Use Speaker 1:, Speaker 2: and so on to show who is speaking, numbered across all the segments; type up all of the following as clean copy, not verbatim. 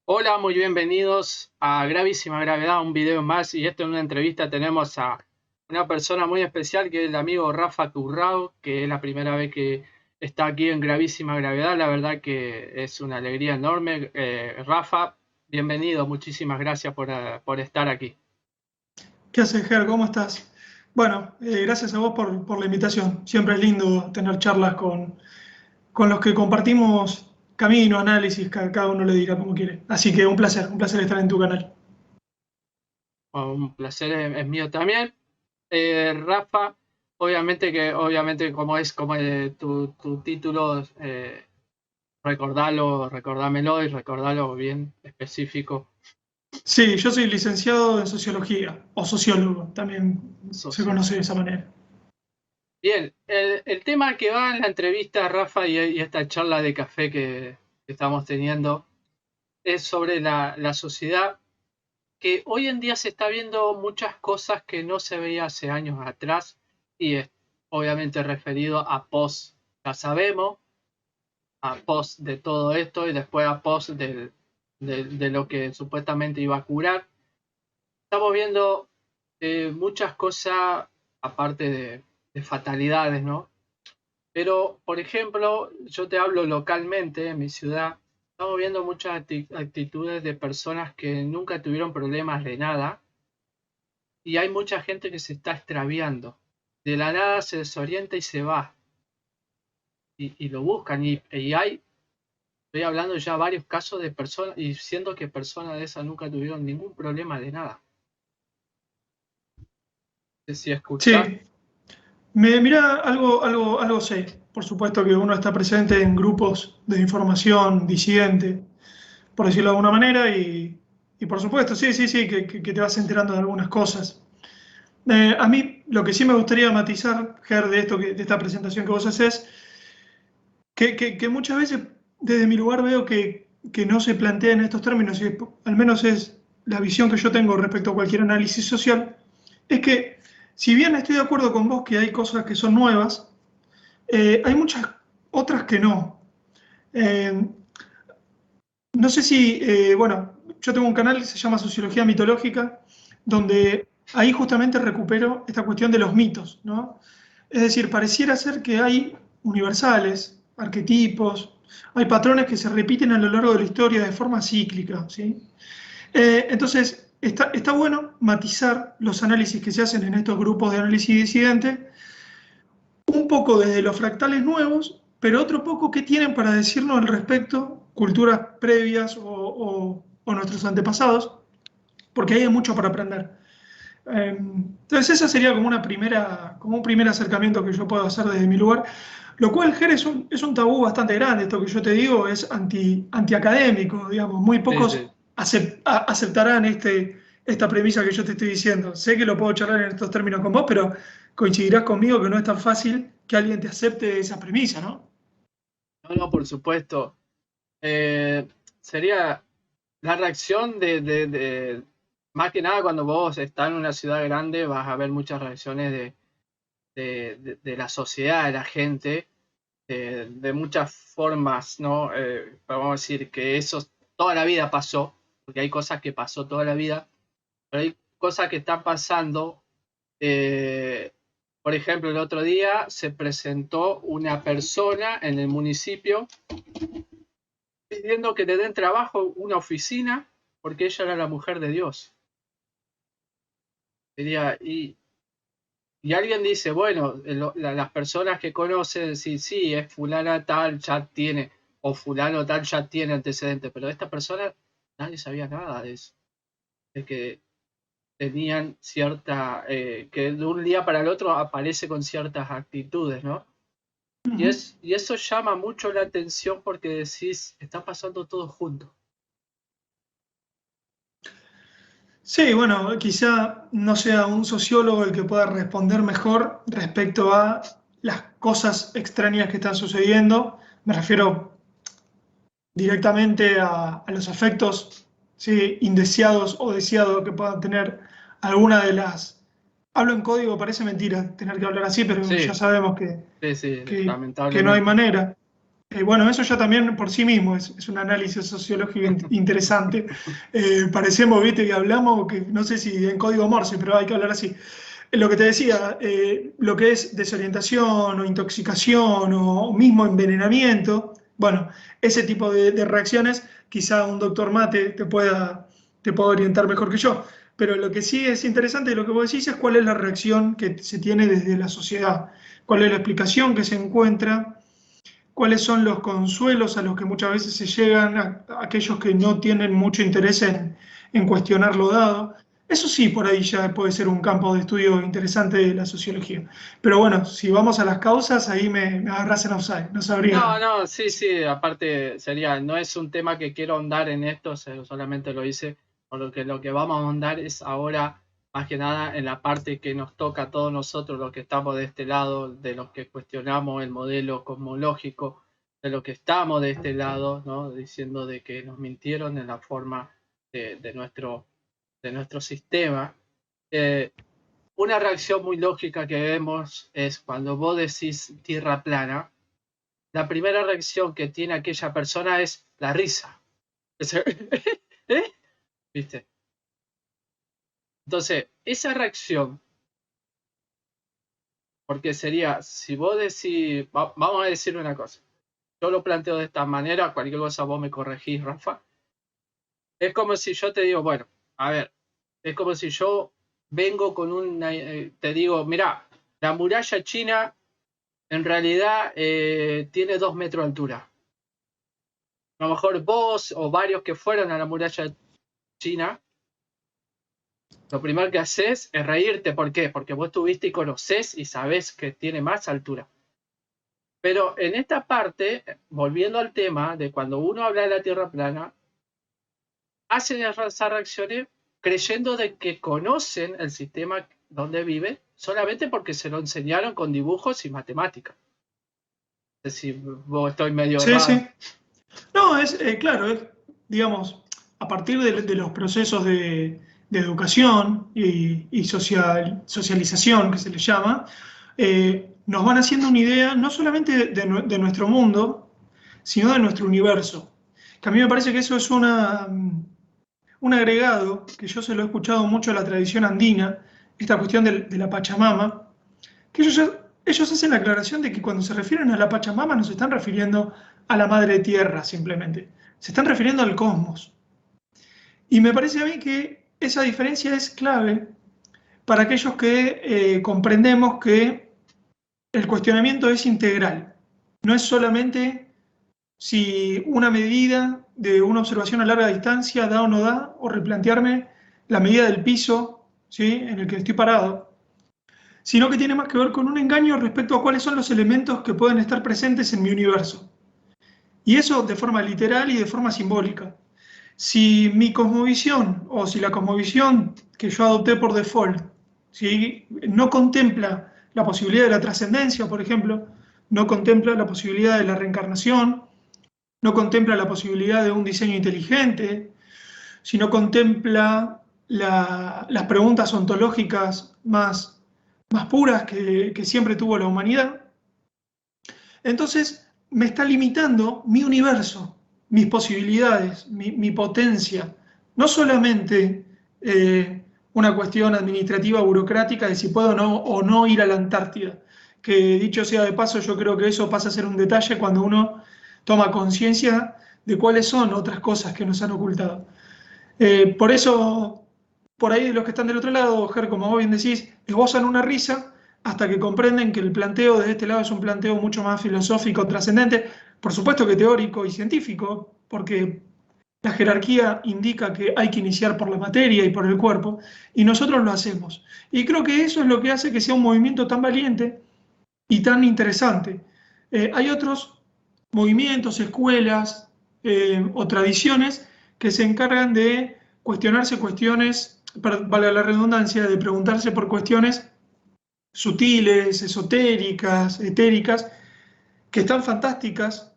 Speaker 1: Hola, muy bienvenidos a Gravísima Gravedad, un video más. Y esto en una entrevista tenemos a una persona muy especial que es el amigo Rafa Currao, que es la primera vez que está aquí en Gravísima Gravedad. La verdad que es una alegría enorme. Rafa, bienvenido, muchísimas gracias por estar aquí.
Speaker 2: ¿Qué haces, Ger? ¿Cómo estás? Bueno, gracias a vos por la invitación. Siempre es lindo tener charlas con los que compartimos camino, análisis, cada uno le dirá como quiere. Así que un placer estar en tu canal.
Speaker 1: Un placer es mío también. Rafa, obviamente como es tu título, recordámelo y recordalo bien específico.
Speaker 2: Sí, yo soy licenciado en sociología, o sociólogo, también se conoce de esa manera.
Speaker 1: Bien, el tema que va en la entrevista, Rafa, y esta charla de café que estamos teniendo, es sobre la sociedad, que hoy en día se está viendo muchas cosas que no se veía hace años atrás, y es obviamente referido a post, ya sabemos, a post de todo esto y después a post de lo que supuestamente iba a curar. Estamos viendo muchas cosas, aparte de fatalidades, ¿no? Pero, por ejemplo, yo te hablo localmente en mi ciudad, estamos viendo muchas actitudes de personas que nunca tuvieron problemas de nada y hay mucha gente que se está extraviando. De la nada se desorienta y se va y lo buscan estoy hablando ya varios casos de personas y siendo que personas de esas nunca tuvieron ningún problema de nada. No sé si escuchás.
Speaker 2: Sí, mira, algo sé. Por supuesto que uno está presente en grupos de información disidente, por decirlo de alguna manera, y por supuesto, sí, que te vas enterando de algunas cosas. A mí lo que sí me gustaría matizar, Ger, de esto, de esta presentación que vos haces, que muchas veces desde mi lugar veo que no se plantea en estos términos, y al menos es la visión que yo tengo respecto a cualquier análisis social, es que si bien estoy de acuerdo con vos que hay cosas que son nuevas, hay muchas otras que no. Eh, no sé si, bueno, yo tengo un canal que se llama Sociología Mitológica, donde ahí justamente recupero esta cuestión de los mitos, ¿no? Es decir, pareciera ser que hay universales, arquetipos, hay patrones que se repiten a lo largo de la historia de forma cíclica, ¿sí? Entonces, está bueno matizar los análisis que se hacen en estos grupos de análisis disidente, un poco desde los fractales nuevos, pero otro poco qué tienen para decirnos al respecto, culturas previas o nuestros antepasados, porque ahí hay mucho para aprender. Entonces esa sería como un primer acercamiento que yo puedo hacer desde mi lugar, lo cual, Ger, es un tabú bastante grande. Esto que yo te digo es antiacadémico, digamos. Muy
Speaker 1: Sí,
Speaker 2: pocos
Speaker 1: sí.
Speaker 2: aceptarán esta premisa que yo te estoy diciendo. Sé que lo puedo charlar en estos términos con vos, pero coincidirás conmigo que no es tan fácil que alguien te acepte esa premisa, ¿no?
Speaker 1: No, no, por supuesto. Eh, Sería la reacción más que nada cuando vos estás en una ciudad grande, vas a ver muchas reacciones de la sociedad, de la gente, de muchas formas, ¿no? Vamos a decir que eso toda la vida pasó, porque hay cosas que pasó toda la vida, pero hay cosas que están pasando. eh, por ejemplo, el otro día se presentó una persona en el municipio pidiendo que le den trabajo una oficina porque ella era la mujer de Dios. Diría, y alguien dice, bueno, las personas que conocen, sí, sí, es fulana tal, ya tiene, o fulano tal, ya tiene antecedentes, pero esta persona nadie sabía nada de eso, de que tenían que de un día para el otro aparece con ciertas actitudes, ¿no?
Speaker 2: Ujú.
Speaker 1: Y eso llama mucho la atención porque decís, está pasando todo junto.
Speaker 2: Sí, bueno, quizá no sea un sociólogo el que pueda responder mejor respecto a las cosas extrañas que están sucediendo. Me refiero directamente a los efectos, ¿sí?, indeseados o deseados que puedan tener alguna de las... Hablo en código, parece mentira tener que hablar así, pero ya
Speaker 1: Sí,
Speaker 2: sabemos
Speaker 1: sí, sí,
Speaker 2: que no hay
Speaker 1: lamentablemente.
Speaker 2: manera. Bueno, eso ya también por sí mismo es un análisis sociológico interesante. Parecemos, viste, que hablamos, que no sé si en código Morse, pero hay que hablar así. Lo que te decía, lo que es desorientación o intoxicación o mismo envenenamiento, bueno, ese tipo de reacciones, quizá un doctor Mate te pueda orientar mejor que yo. Pero lo que sí es interesante de lo que vos decís es cuál es la reacción que se tiene desde la sociedad, cuál es la explicación que se encuentra, cuáles son los consuelos a los que muchas veces se llegan a aquellos que no tienen mucho interés en cuestionar lo dado. Eso sí, por ahí ya puede ser un campo de estudio interesante de la sociología. Pero bueno, si vamos a las causas, ahí me agarras en offside, no
Speaker 1: No,
Speaker 2: sabría.
Speaker 1: no, sí, sí, aparte sería, no es un tema que quiero ahondar en esto, solamente lo hice, por lo que vamos a ahondar es ahora, más que nada, en la parte que nos toca a todos nosotros, los que estamos de este lado, de los que cuestionamos el modelo cosmológico, de los que estamos de este lado, ¿no? Diciendo de que nos mintieron en la forma de nuestro sistema. Eh, una reacción muy lógica que vemos es cuando vos decís tierra plana, la primera reacción que tiene aquella persona es la risa. ¿Eh? ¿Viste? Entonces, esa reacción, porque sería, si vos decís, vamos a decir una cosa, yo lo planteo de esta manera, cualquier cosa vos me corregís, Rafa, es como si yo te digo, bueno, a ver, es como si yo vengo con una, te digo, mira, la muralla china en realidad tiene 2 metros de altura. A lo mejor vos o varios que fueron a la muralla china, lo primero que haces es reírte. ¿Por qué? Porque vos tuviste y conocés y sabés que tiene más altura. Pero en esta parte, volviendo al tema de cuando uno habla de la Tierra plana, hacen esas reacciones creyendo de que conocen el sistema donde vive solamente porque se lo enseñaron con dibujos y matemáticas. Es decir, vos estoy medio
Speaker 2: Sí,
Speaker 1: errado.
Speaker 2: sí. No, es claro, es, digamos, a partir de los procesos de educación y socialización, que se les llama, nos van haciendo una idea no solamente de nuestro mundo, sino de nuestro universo. Que a mí me parece que eso es un agregado, que yo se lo he escuchado mucho a la tradición andina, esta cuestión de la Pachamama, que ellos hacen la aclaración de que cuando se refieren a la Pachamama no se están refiriendo a la Madre Tierra simplemente, se están refiriendo al cosmos. Y me parece a mí que esa diferencia es clave para aquellos que comprendemos que el cuestionamiento es integral. No es solamente si una medida de una observación a larga distancia da o no da, o replantearme la medida del piso, ¿sí?, en el que estoy parado, sino que tiene más que ver con un engaño respecto a cuáles son los elementos que pueden estar presentes en mi universo. Y eso de forma literal y de forma simbólica. Si mi cosmovisión o si la cosmovisión que yo adopté por default, ¿sí?, no contempla la posibilidad de la trascendencia, por ejemplo, no contempla la posibilidad de la reencarnación, no contempla la posibilidad de un diseño inteligente, si no contempla las preguntas ontológicas más puras que siempre tuvo la humanidad, entonces me está limitando mi universo, mis posibilidades, mi potencia. No solamente una cuestión administrativa burocrática de si puedo o no ir a la Antártida, que dicho sea de paso, yo creo que eso pasa a ser un detalle cuando uno toma conciencia de cuáles son otras cosas que nos han ocultado. Por eso, por ahí los que están del otro lado, Ger, como vos bien decís, esbozan una risa hasta que comprenden que el planteo de este lado es un planteo mucho más filosófico, trascendente, por supuesto que teórico y científico, porque la jerarquía indica que hay que iniciar por la materia y por el cuerpo, y nosotros lo hacemos. Y creo que eso es lo que hace que sea un movimiento tan valiente y tan interesante. Hay otros movimientos, escuelas o tradiciones que se encargan de cuestionarse cuestiones, valga la redundancia, de preguntarse por cuestiones sutiles, esotéricas, etéricas, que están fantásticas,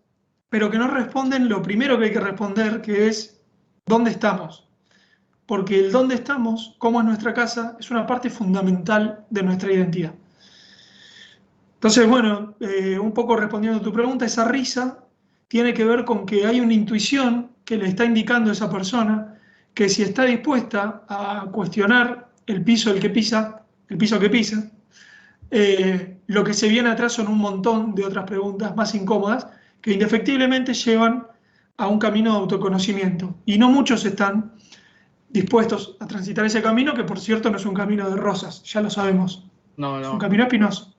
Speaker 2: pero que no responden lo primero que hay que responder, que es ¿dónde estamos? Porque el dónde estamos, cómo es nuestra casa, es una parte fundamental de nuestra identidad. Entonces, bueno, un poco respondiendo a tu pregunta, esa risa tiene que ver con que hay una intuición que le está indicando a esa persona que si está dispuesta a cuestionar el piso el que pisa, el piso que pisa, lo que se viene atrás son un montón de otras preguntas más incómodas que indefectiblemente llevan a un camino de autoconocimiento. Y no muchos están dispuestos a transitar ese camino, que por cierto no es un camino de rosas, ya lo sabemos,
Speaker 1: No,
Speaker 2: es un
Speaker 1: no.
Speaker 2: camino espinoso.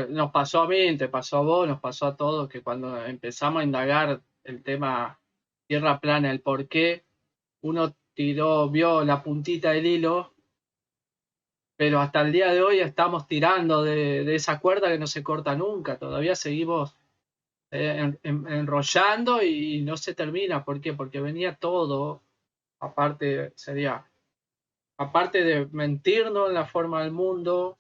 Speaker 1: Nos pasó a mí, te pasó a vos, nos pasó a todos, que cuando empezamos a indagar el tema tierra plana, el por qué, uno vio la puntita del hilo, pero hasta el día de hoy estamos tirando de esa cuerda que no se corta nunca, todavía seguimos enrollando y no se termina. ¿Por qué? Porque venía todo, aparte de mentirnos en la forma del mundo,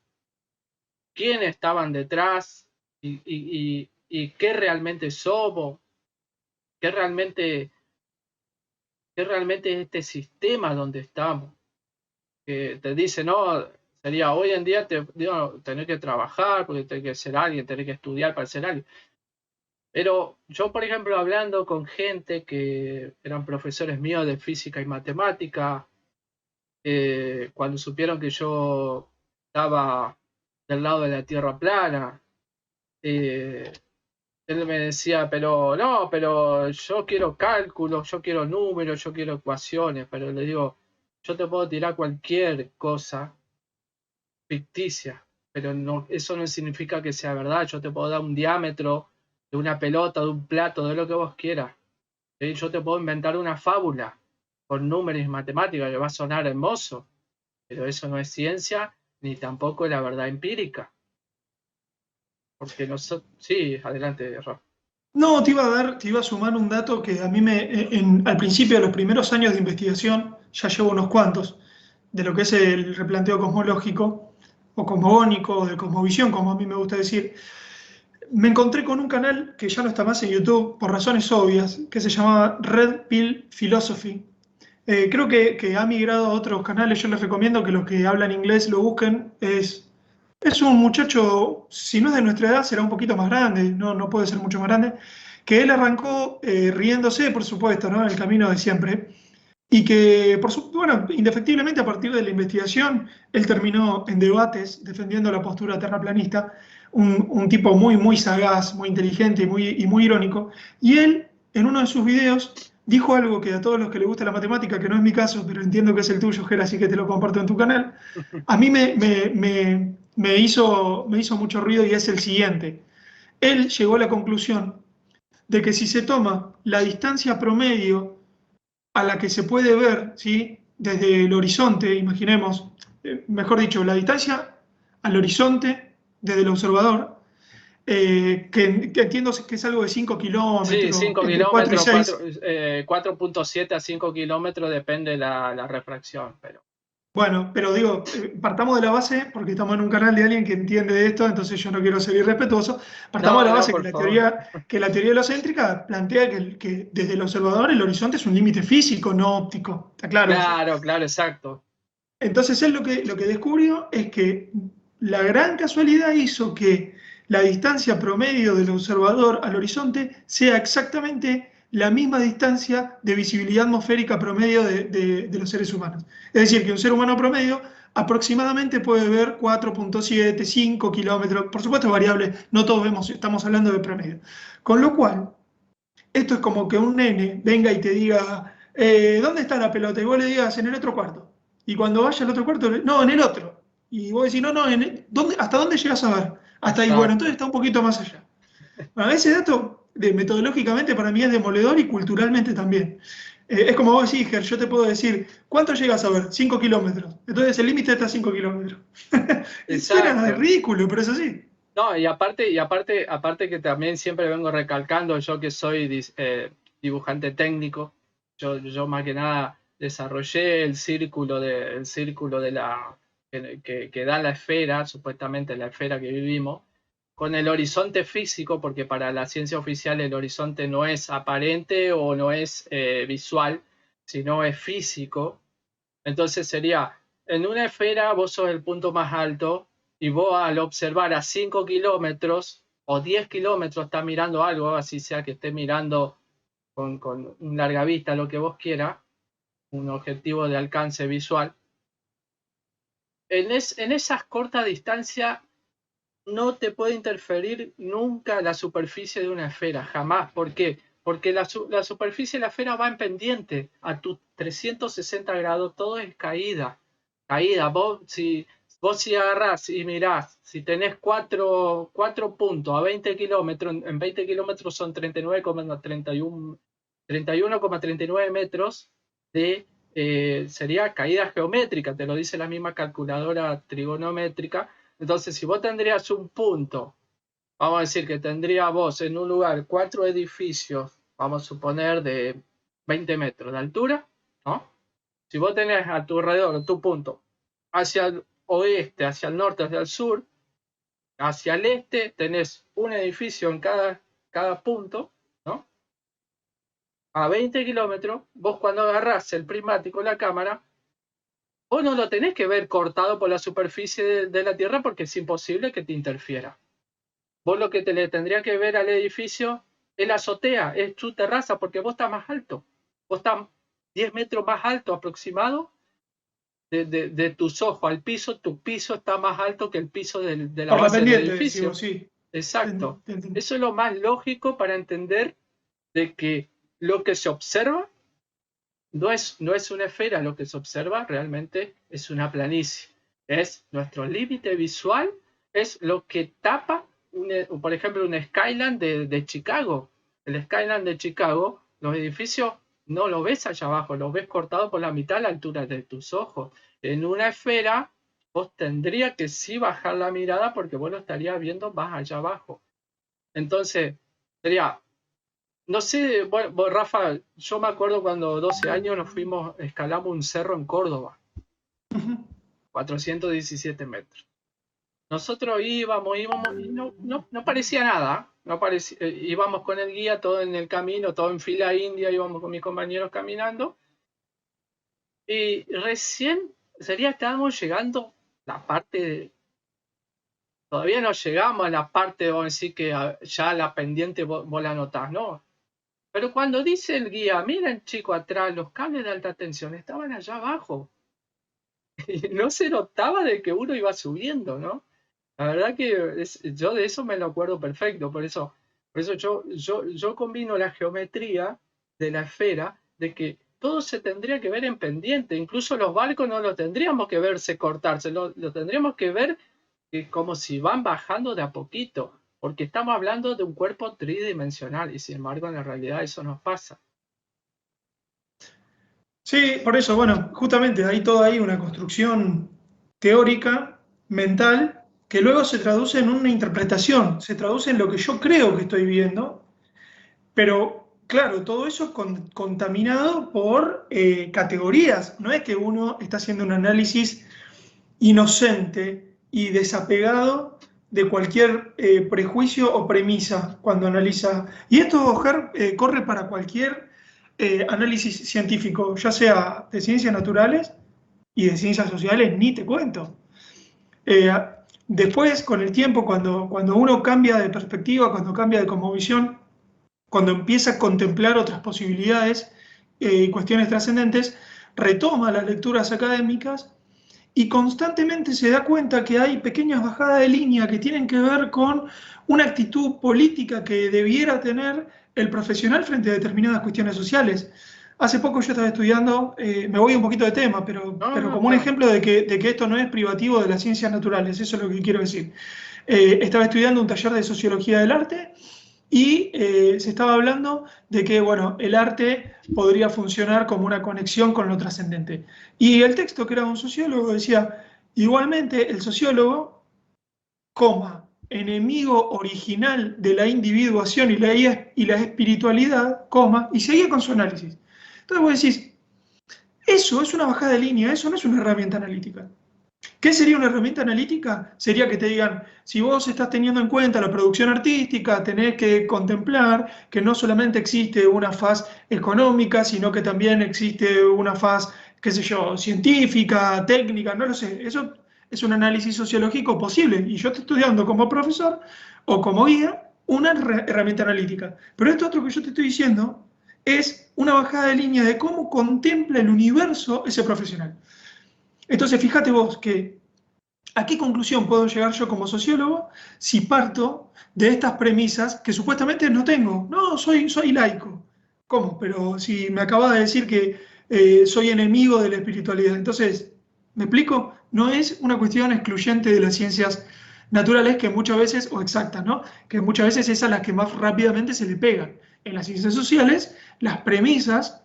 Speaker 1: quiénes estaban detrás y qué realmente somos, qué realmente, qué realmente es este sistema donde estamos. Que te dice, no, sería hoy en día tener que trabajar, porque tener que ser alguien, tener que estudiar para ser alguien. Pero yo, por ejemplo, hablando con gente que eran profesores míos de física y matemática, cuando supieron que yo estaba del lado de la Tierra plana, eh, él me decía, pero no, pero yo quiero cálculos, yo quiero números, yo quiero ecuaciones, pero le digo, yo te puedo tirar cualquier cosa ficticia, pero no, eso no significa que sea verdad. Yo te puedo dar un diámetro de una pelota, de un plato, de lo que vos quieras. Yo te puedo inventar una fábula con números y matemáticas que va a sonar hermoso, pero eso no es ciencia ni tampoco es la verdad empírica. Porque nosotros... Sí, adelante, Rafa.
Speaker 2: No, te iba a sumar un dato que a mí al principio de los primeros años de investigación, ya llevo unos cuantos, de lo que es el replanteo cosmológico, o cosmogónico, o de cosmovisión, como a mí me gusta decir, me encontré con un canal que ya no está más en YouTube, por razones obvias, que se llamaba Red Pill Philosophy. Creo que ha migrado a otros canales, yo les recomiendo que los que hablan inglés lo busquen. Es un muchacho, si no es de nuestra edad, será un poquito más grande, no, no puede ser mucho más grande, que él arrancó riéndose, por supuesto, ¿no? En el camino de siempre, y que, bueno, indefectiblemente a partir de la investigación, él terminó en debates defendiendo la postura terraplanista, un tipo muy, muy sagaz, muy inteligente y muy irónico, y él, en uno de sus videos, dijo algo que a todos los que les gusta la matemática, que no es mi caso, pero entiendo que es el tuyo, Ger, así que te lo comparto en tu canal, a mí me hizo mucho ruido y es el siguiente. Él llegó a la conclusión de que si se toma la distancia promedio a la que se puede ver, ¿sí? Desde el horizonte, imaginemos, mejor dicho, la distancia al horizonte desde el observador, que entiendo que es algo de 5
Speaker 1: Sí,
Speaker 2: kilómetros,
Speaker 1: 5
Speaker 2: entre 4 y
Speaker 1: kilómetros,
Speaker 2: 6.
Speaker 1: 4.7 a 5 kilómetros, depende la refracción, pero
Speaker 2: Bueno, pero digo, partamos de la base, porque estamos en un canal de alguien que entiende de esto, entonces yo no quiero ser irrespetuoso. Partamos de
Speaker 1: no,
Speaker 2: la
Speaker 1: no,
Speaker 2: base
Speaker 1: por favor.
Speaker 2: que la teoría helocéntrica plantea que desde el observador el horizonte es un límite físico, no óptico. Está claro eso.
Speaker 1: Claro, claro, exacto.
Speaker 2: Entonces él lo que descubrió es que la gran casualidad hizo que la distancia promedio del observador al horizonte sea exactamente la misma distancia de visibilidad atmosférica promedio de los seres humanos. Es decir, que un ser humano promedio aproximadamente puede ver 4.7, 5 kilómetros, por supuesto es variable, no todos vemos, estamos hablando de promedio. Con lo cual, esto es como que un nene venga y te diga, ¿dónde está la pelota? Y vos le digas, en el otro cuarto. Y cuando vaya al otro cuarto, no, en el otro. Y vos decís, no, no, ¿hasta dónde llegas a ver? Hasta ahí, bueno, entonces
Speaker 1: Exacto.
Speaker 2: está un poquito más allá. Bueno, ese dato, metodológicamente, para mí es demoledor y culturalmente también. Es como vos decís, Ger, yo te puedo decir, ¿cuánto llegas a ver? 5 kilómetros. Entonces el límite está a 5 kilómetros. Y suena
Speaker 1: Exacto.
Speaker 2: ridículo, pero es así.
Speaker 1: No, aparte que también siempre vengo recalcando, yo que soy dibujante técnico, yo más que nada desarrollé el círculo de que da la esfera, supuestamente la esfera que vivimos, con el horizonte físico, porque para la ciencia oficial el horizonte no es aparente o no es visual, sino es físico. Entonces sería, en una esfera vos sos el punto más alto y vos al observar a 5 kilómetros o 10 kilómetros está mirando algo, así sea que esté mirando con un larga vista, lo que vos quieras, un objetivo de alcance visual. En esas cortas distancias no te puede interferir nunca la superficie de una esfera, jamás. ¿Por qué? Porque la superficie de la esfera va en pendiente a tus 360 grados, todo es caída. Caída. Vos si agarrás y mirás, si tenés cuatro puntos a 20 kilómetros, en 20 kilómetros son 31,39 metros de sería caída geométrica, te lo dice la misma calculadora trigonométrica. Entonces, si vos tendrías un punto, vamos a decir que tendría vos en un lugar 4 edificios, vamos a suponer de 20 metros de altura, ¿no? Si vos tenés a tu alrededor tu punto hacia el oeste, hacia el norte, hacia el sur, hacia el este, tenés un edificio en cada punto, ¿no? A 20 kilómetros, vos cuando agarrás el prismático, la cámara, vos no lo tenés que ver cortado por la superficie de la Tierra porque es imposible que te interfiera. Vos lo que le tendría que ver al edificio es la azotea, es tu terraza, porque vos estás más alto. Vos estás 10 metros más alto aproximado de tus ojos al piso. Tu piso está más alto que el piso de la
Speaker 2: Por la
Speaker 1: base del
Speaker 2: pendiente,
Speaker 1: edificio.
Speaker 2: decimos, sí.
Speaker 1: Exacto. Eso es lo más lógico para entender de que lo que se observa no es una esfera, lo que se observa realmente es una planicie. Es nuestro límite visual, es lo que tapa, por ejemplo, un skyline de Chicago. El skyline de Chicago, los edificios no los ves allá abajo, los ves cortados por la mitad a la altura de tus ojos. En una esfera, vos tendrías que sí bajar la mirada porque vos lo estarías viendo más allá abajo. Entonces, sería... No sé, vos, Rafa, yo me acuerdo cuando 12 años nos fuimos, escalamos un cerro en Córdoba, 417 metros. Nosotros íbamos y no parecía nada, íbamos con el guía todo en el camino, todo en fila india, íbamos con mis compañeros caminando, y recién estábamos llegando la parte todavía no llegamos a la parte, vamos a decir que ya la pendiente vos la notás, ¿no? Pero cuando dice el guía, miren chico atrás, los cables de alta tensión estaban allá abajo. Y no se notaba de que uno iba subiendo, ¿no? La verdad que yo de eso me lo acuerdo perfecto, por eso yo combino la geometría de la esfera, de que todo se tendría que ver en pendiente, incluso los barcos no lo tendríamos que verse cortarse, lo tendríamos que ver como si van bajando de a poquito, porque estamos hablando de un cuerpo tridimensional y sin embargo en la realidad eso nos pasa.
Speaker 2: Sí, por eso, bueno, justamente hay toda ahí una construcción teórica, mental, que luego se traduce en una interpretación, se traduce en lo que yo creo que estoy viendo, pero claro, todo eso contaminado por categorías. No es que uno está haciendo un análisis inocente y desapegado de cualquier prejuicio o premisa cuando analiza. Y esto, Oscar, corre para cualquier análisis científico, ya sea de ciencias naturales y de ciencias sociales, ni te cuento. Después, con el tiempo, cuando uno cambia de perspectiva, cuando cambia de cosmovisión, cuando empieza a contemplar otras posibilidades y cuestiones trascendentes, retoma las lecturas académicas y constantemente se da cuenta que hay pequeñas bajadas de línea que tienen que ver con una actitud política que debiera tener el profesional frente a determinadas cuestiones sociales. Hace poco yo estaba estudiando, me voy un poquito de tema, pero como un ejemplo de que esto no es privativo de las ciencias naturales, eso es lo que quiero decir. Estaba estudiando un taller de sociología del arte y se estaba hablando de que, bueno, el arte podría funcionar como una conexión con lo trascendente. Y el texto, que era un sociólogo, decía, igualmente el sociólogo, enemigo original de la individuación y la espiritualidad, y seguía con su análisis. Entonces vos decís, eso es una bajada de línea, eso no es una herramienta analítica. ¿Qué sería una herramienta analítica? Sería que te digan, si vos estás teniendo en cuenta la producción artística, tenés que contemplar que no solamente existe una faz económica, sino que también existe una faz, qué sé yo, científica, técnica, no lo sé. Eso es un análisis sociológico posible. Y yo estoy estudiando como profesor o como guía, una herramienta analítica. Pero esto otro que yo te estoy diciendo es una bajada de línea de cómo contempla el universo ese profesional. Entonces, fíjate vos que ¿a qué conclusión puedo llegar yo como sociólogo si parto de estas premisas que supuestamente no tengo? No, soy laico. ¿Cómo? Pero si me acabas de decir que soy enemigo de la espiritualidad. Entonces, ¿me explico? No es una cuestión excluyente de las ciencias naturales que muchas veces, o exactas, ¿no? Que muchas veces es a las que más rápidamente se le pegan. En las ciencias sociales, las premisas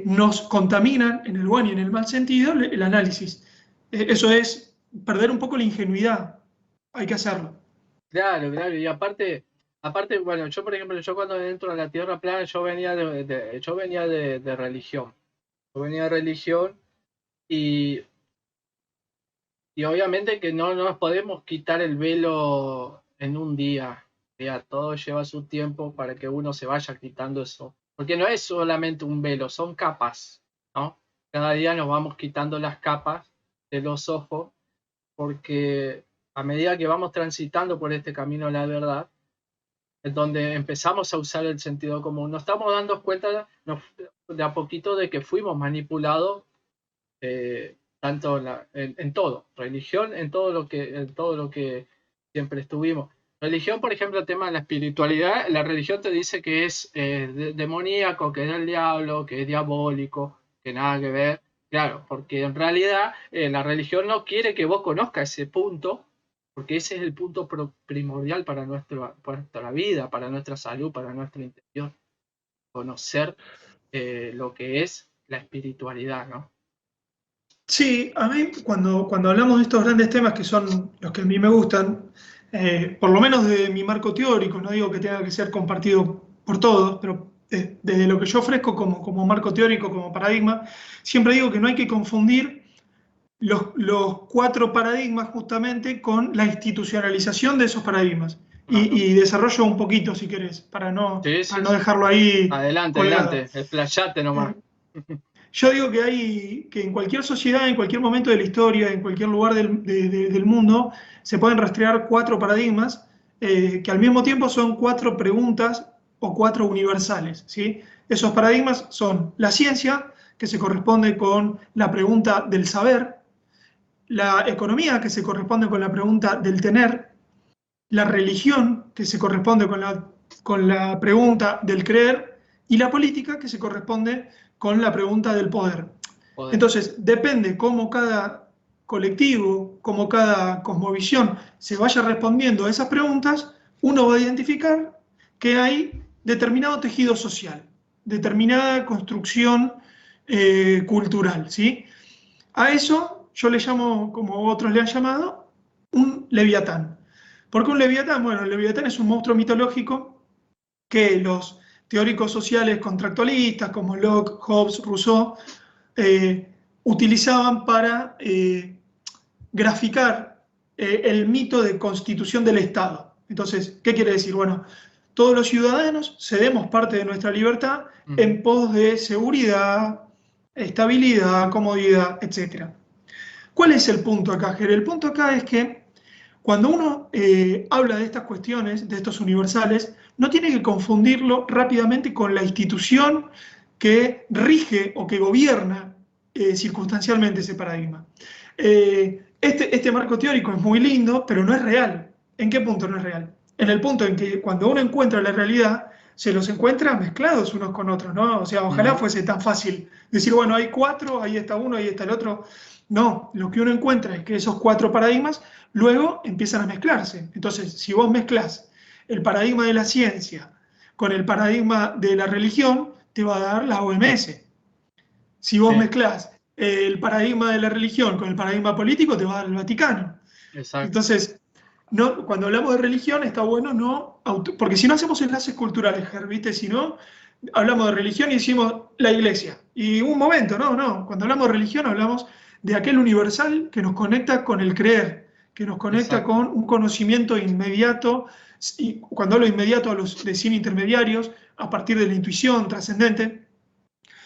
Speaker 2: nos contaminan, en el buen y en el mal sentido, el análisis. Eso es perder un poco la ingenuidad. Hay que hacerlo.
Speaker 1: Claro, claro, y aparte, bueno, yo por ejemplo, yo cuando entro a la Tierra plana, yo venía de religión. Yo venía de religión y, y obviamente que no nos podemos quitar el velo en un día. Ya, todo lleva su tiempo para que uno se vaya quitando eso. Porque no es solamente un velo, son capas, ¿no? Cada día nos vamos quitando las capas de los ojos porque a medida que vamos transitando por este camino a la verdad, es donde empezamos a usar el sentido común. Nos estamos dando cuenta de a poquito de que fuimos manipulados tanto en todo, religión, en todo lo que siempre estuvimos. Religión, por ejemplo, el tema de la espiritualidad, la religión te dice que es demoníaco, que es del diablo, que es diabólico, que nada que ver. Claro, porque en realidad la religión no quiere que vos conozcas ese punto, porque ese es el punto primordial para nuestra vida, para nuestra salud, para nuestro interior. Conocer lo que es la espiritualidad, ¿no?
Speaker 2: Sí, a mí cuando hablamos de estos grandes temas que son los que a mí me gustan, por lo menos de mi marco teórico, no digo que tenga que ser compartido por todos, pero desde lo que yo ofrezco como marco teórico, como paradigma, siempre digo que no hay que confundir los cuatro paradigmas justamente con la institucionalización de esos paradigmas.
Speaker 1: Claro.
Speaker 2: Y desarrollo un poquito, si querés,
Speaker 1: Sí,
Speaker 2: para
Speaker 1: sí,
Speaker 2: no
Speaker 1: sí.
Speaker 2: dejarlo ahí
Speaker 1: Adelante,
Speaker 2: colgado.
Speaker 1: adelante. Explayate nomás.
Speaker 2: Eh, Yo digo que en cualquier sociedad, en cualquier momento de la historia, en cualquier lugar del mundo, se pueden rastrear cuatro paradigmas que al mismo tiempo son cuatro preguntas o cuatro universales, ¿sí? Esos paradigmas son la ciencia, que se corresponde con la pregunta del saber, la economía, que se corresponde con la pregunta del tener, la religión, que se corresponde con la pregunta del creer, y la política, que se corresponde con la pregunta del poder.
Speaker 1: Poder.
Speaker 2: Entonces, depende cómo cada colectivo, cómo cada cosmovisión se vaya respondiendo a esas preguntas, uno va a identificar que hay determinado tejido social, determinada construcción cultural, ¿sí? A eso yo le llamo, como otros le han llamado, un leviatán. ¿Por qué un leviatán? Bueno, el leviatán es un monstruo mitológico que los teóricos sociales contractualistas como Locke, Hobbes, Rousseau utilizaban para graficar el mito de constitución del Estado. Entonces, ¿qué quiere decir? Bueno, todos los ciudadanos cedemos parte de nuestra libertad en pos de seguridad, estabilidad, comodidad, etc. ¿Cuál es el punto acá, Ger? El punto acá es que cuando uno habla de estas cuestiones, de estos universales, no tiene que confundirlo rápidamente con la institución que rige o que gobierna circunstancialmente ese paradigma. Este marco teórico es muy lindo, pero no es real. ¿En qué punto no es real? En el punto en que cuando uno encuentra la realidad, se los encuentra mezclados unos con otros, ¿no? O sea, ojalá fuese tan fácil decir, bueno, hay cuatro, ahí está uno, ahí está el otro. No, lo que uno encuentra es que esos cuatro paradigmas luego empiezan a mezclarse. Entonces, si vos mezclás el paradigma de la ciencia con el paradigma de la religión, te va a dar la OMS. Si vos
Speaker 1: Sí,
Speaker 2: mezclás el paradigma de la religión con el paradigma político, te va a dar el Vaticano.
Speaker 1: exacto.
Speaker 2: Entonces, no, cuando hablamos de religión está bueno no, porque si no hacemos enlaces culturales, ¿viste? Si no, hablamos de religión y decimos la iglesia. Y un momento, no, cuando hablamos de religión hablamos de aquel universal que nos conecta con el creer, que nos conecta
Speaker 1: Exacto.
Speaker 2: con un conocimiento inmediato, y cuando hablo inmediato hablo de sin intermediarios, a partir de la intuición trascendente.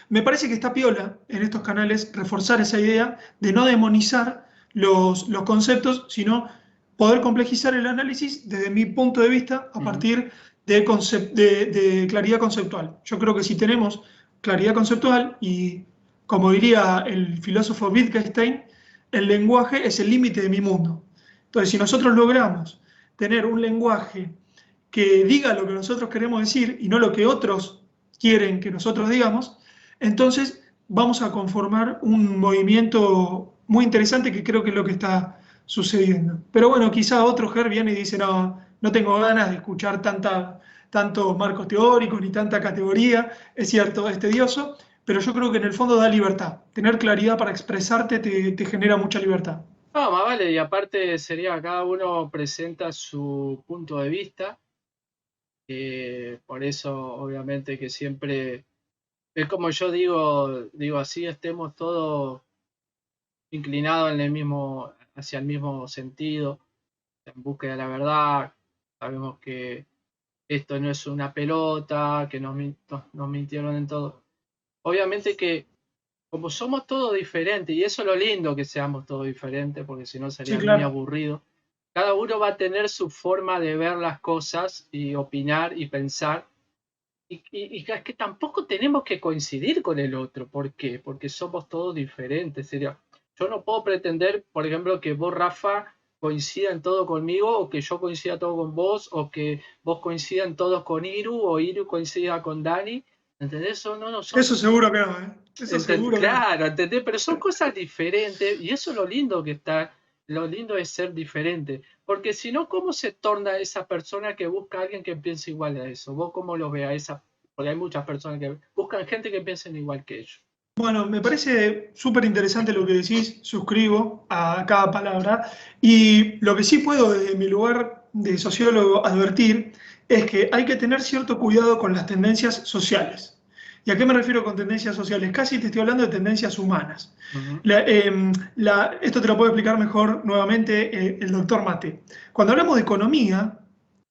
Speaker 2: Me parece que está piola en estos canales reforzar esa idea de no demonizar los conceptos, sino poder complejizar el análisis desde mi punto de vista a partir de claridad conceptual. Yo creo que si tenemos claridad conceptual y, como diría el filósofo Wittgenstein, el lenguaje es el límite de mi mundo. Entonces, si nosotros logramos tener un lenguaje que diga lo que nosotros queremos decir y no lo que otros quieren que nosotros digamos, entonces vamos a conformar un movimiento muy interesante que creo que es lo que está sucediendo. Pero bueno, quizá otro Ger viene y dice, no, no tengo ganas de escuchar tantos marcos teóricos ni tanta categoría, es cierto, es tedioso, pero yo creo que en el fondo da libertad. Tener claridad para expresarte te genera mucha libertad.
Speaker 1: No, más vale, y aparte sería cada uno presenta su punto de vista, por eso obviamente que siempre, es como yo digo así, estemos todos inclinados en el mismo, hacia el mismo sentido, en búsqueda de la verdad. Sabemos que esto no es una pelota, que nos mintieron en todo. Obviamente que como somos todos diferentes, y eso es lo lindo que seamos todos diferentes, porque si no
Speaker 2: Sí,
Speaker 1: sería muy
Speaker 2: claro.
Speaker 1: aburrido, cada uno va a tener su forma de ver las cosas y opinar y pensar. Y es que tampoco tenemos que coincidir con el otro. ¿Por qué? Porque somos todos diferentes. Sería, yo no puedo pretender, por ejemplo, que vos, Rafa, coincida en todo conmigo, o que yo coincida todo con vos, o que vos coincidan todos con Iru, o Iru coincida con Dani. ¿Entendés? Eso no, no son.
Speaker 2: Eso seguro que no, ¿eh? Eso seguro que no.
Speaker 1: Claro, ¿entendés? Pero son cosas diferentes y eso es lo lindo que está, lo lindo es ser diferente, porque si no, ¿cómo se torna esa persona que busca a alguien que piense igual a eso? ¿Vos cómo lo ves a esa? Porque hay muchas personas que buscan gente que piensen igual que ellos.
Speaker 2: Bueno, me parece súper interesante lo que decís, suscribo a cada palabra y lo que sí puedo desde mi lugar de sociólogo advertir es que hay que tener cierto cuidado con las tendencias sociales. ¿Y a qué me refiero con tendencias sociales? Casi te estoy hablando de tendencias humanas.
Speaker 1: Ujú.
Speaker 2: Esto te lo puede explicar mejor nuevamente el doctor Mate. Cuando hablamos de economía,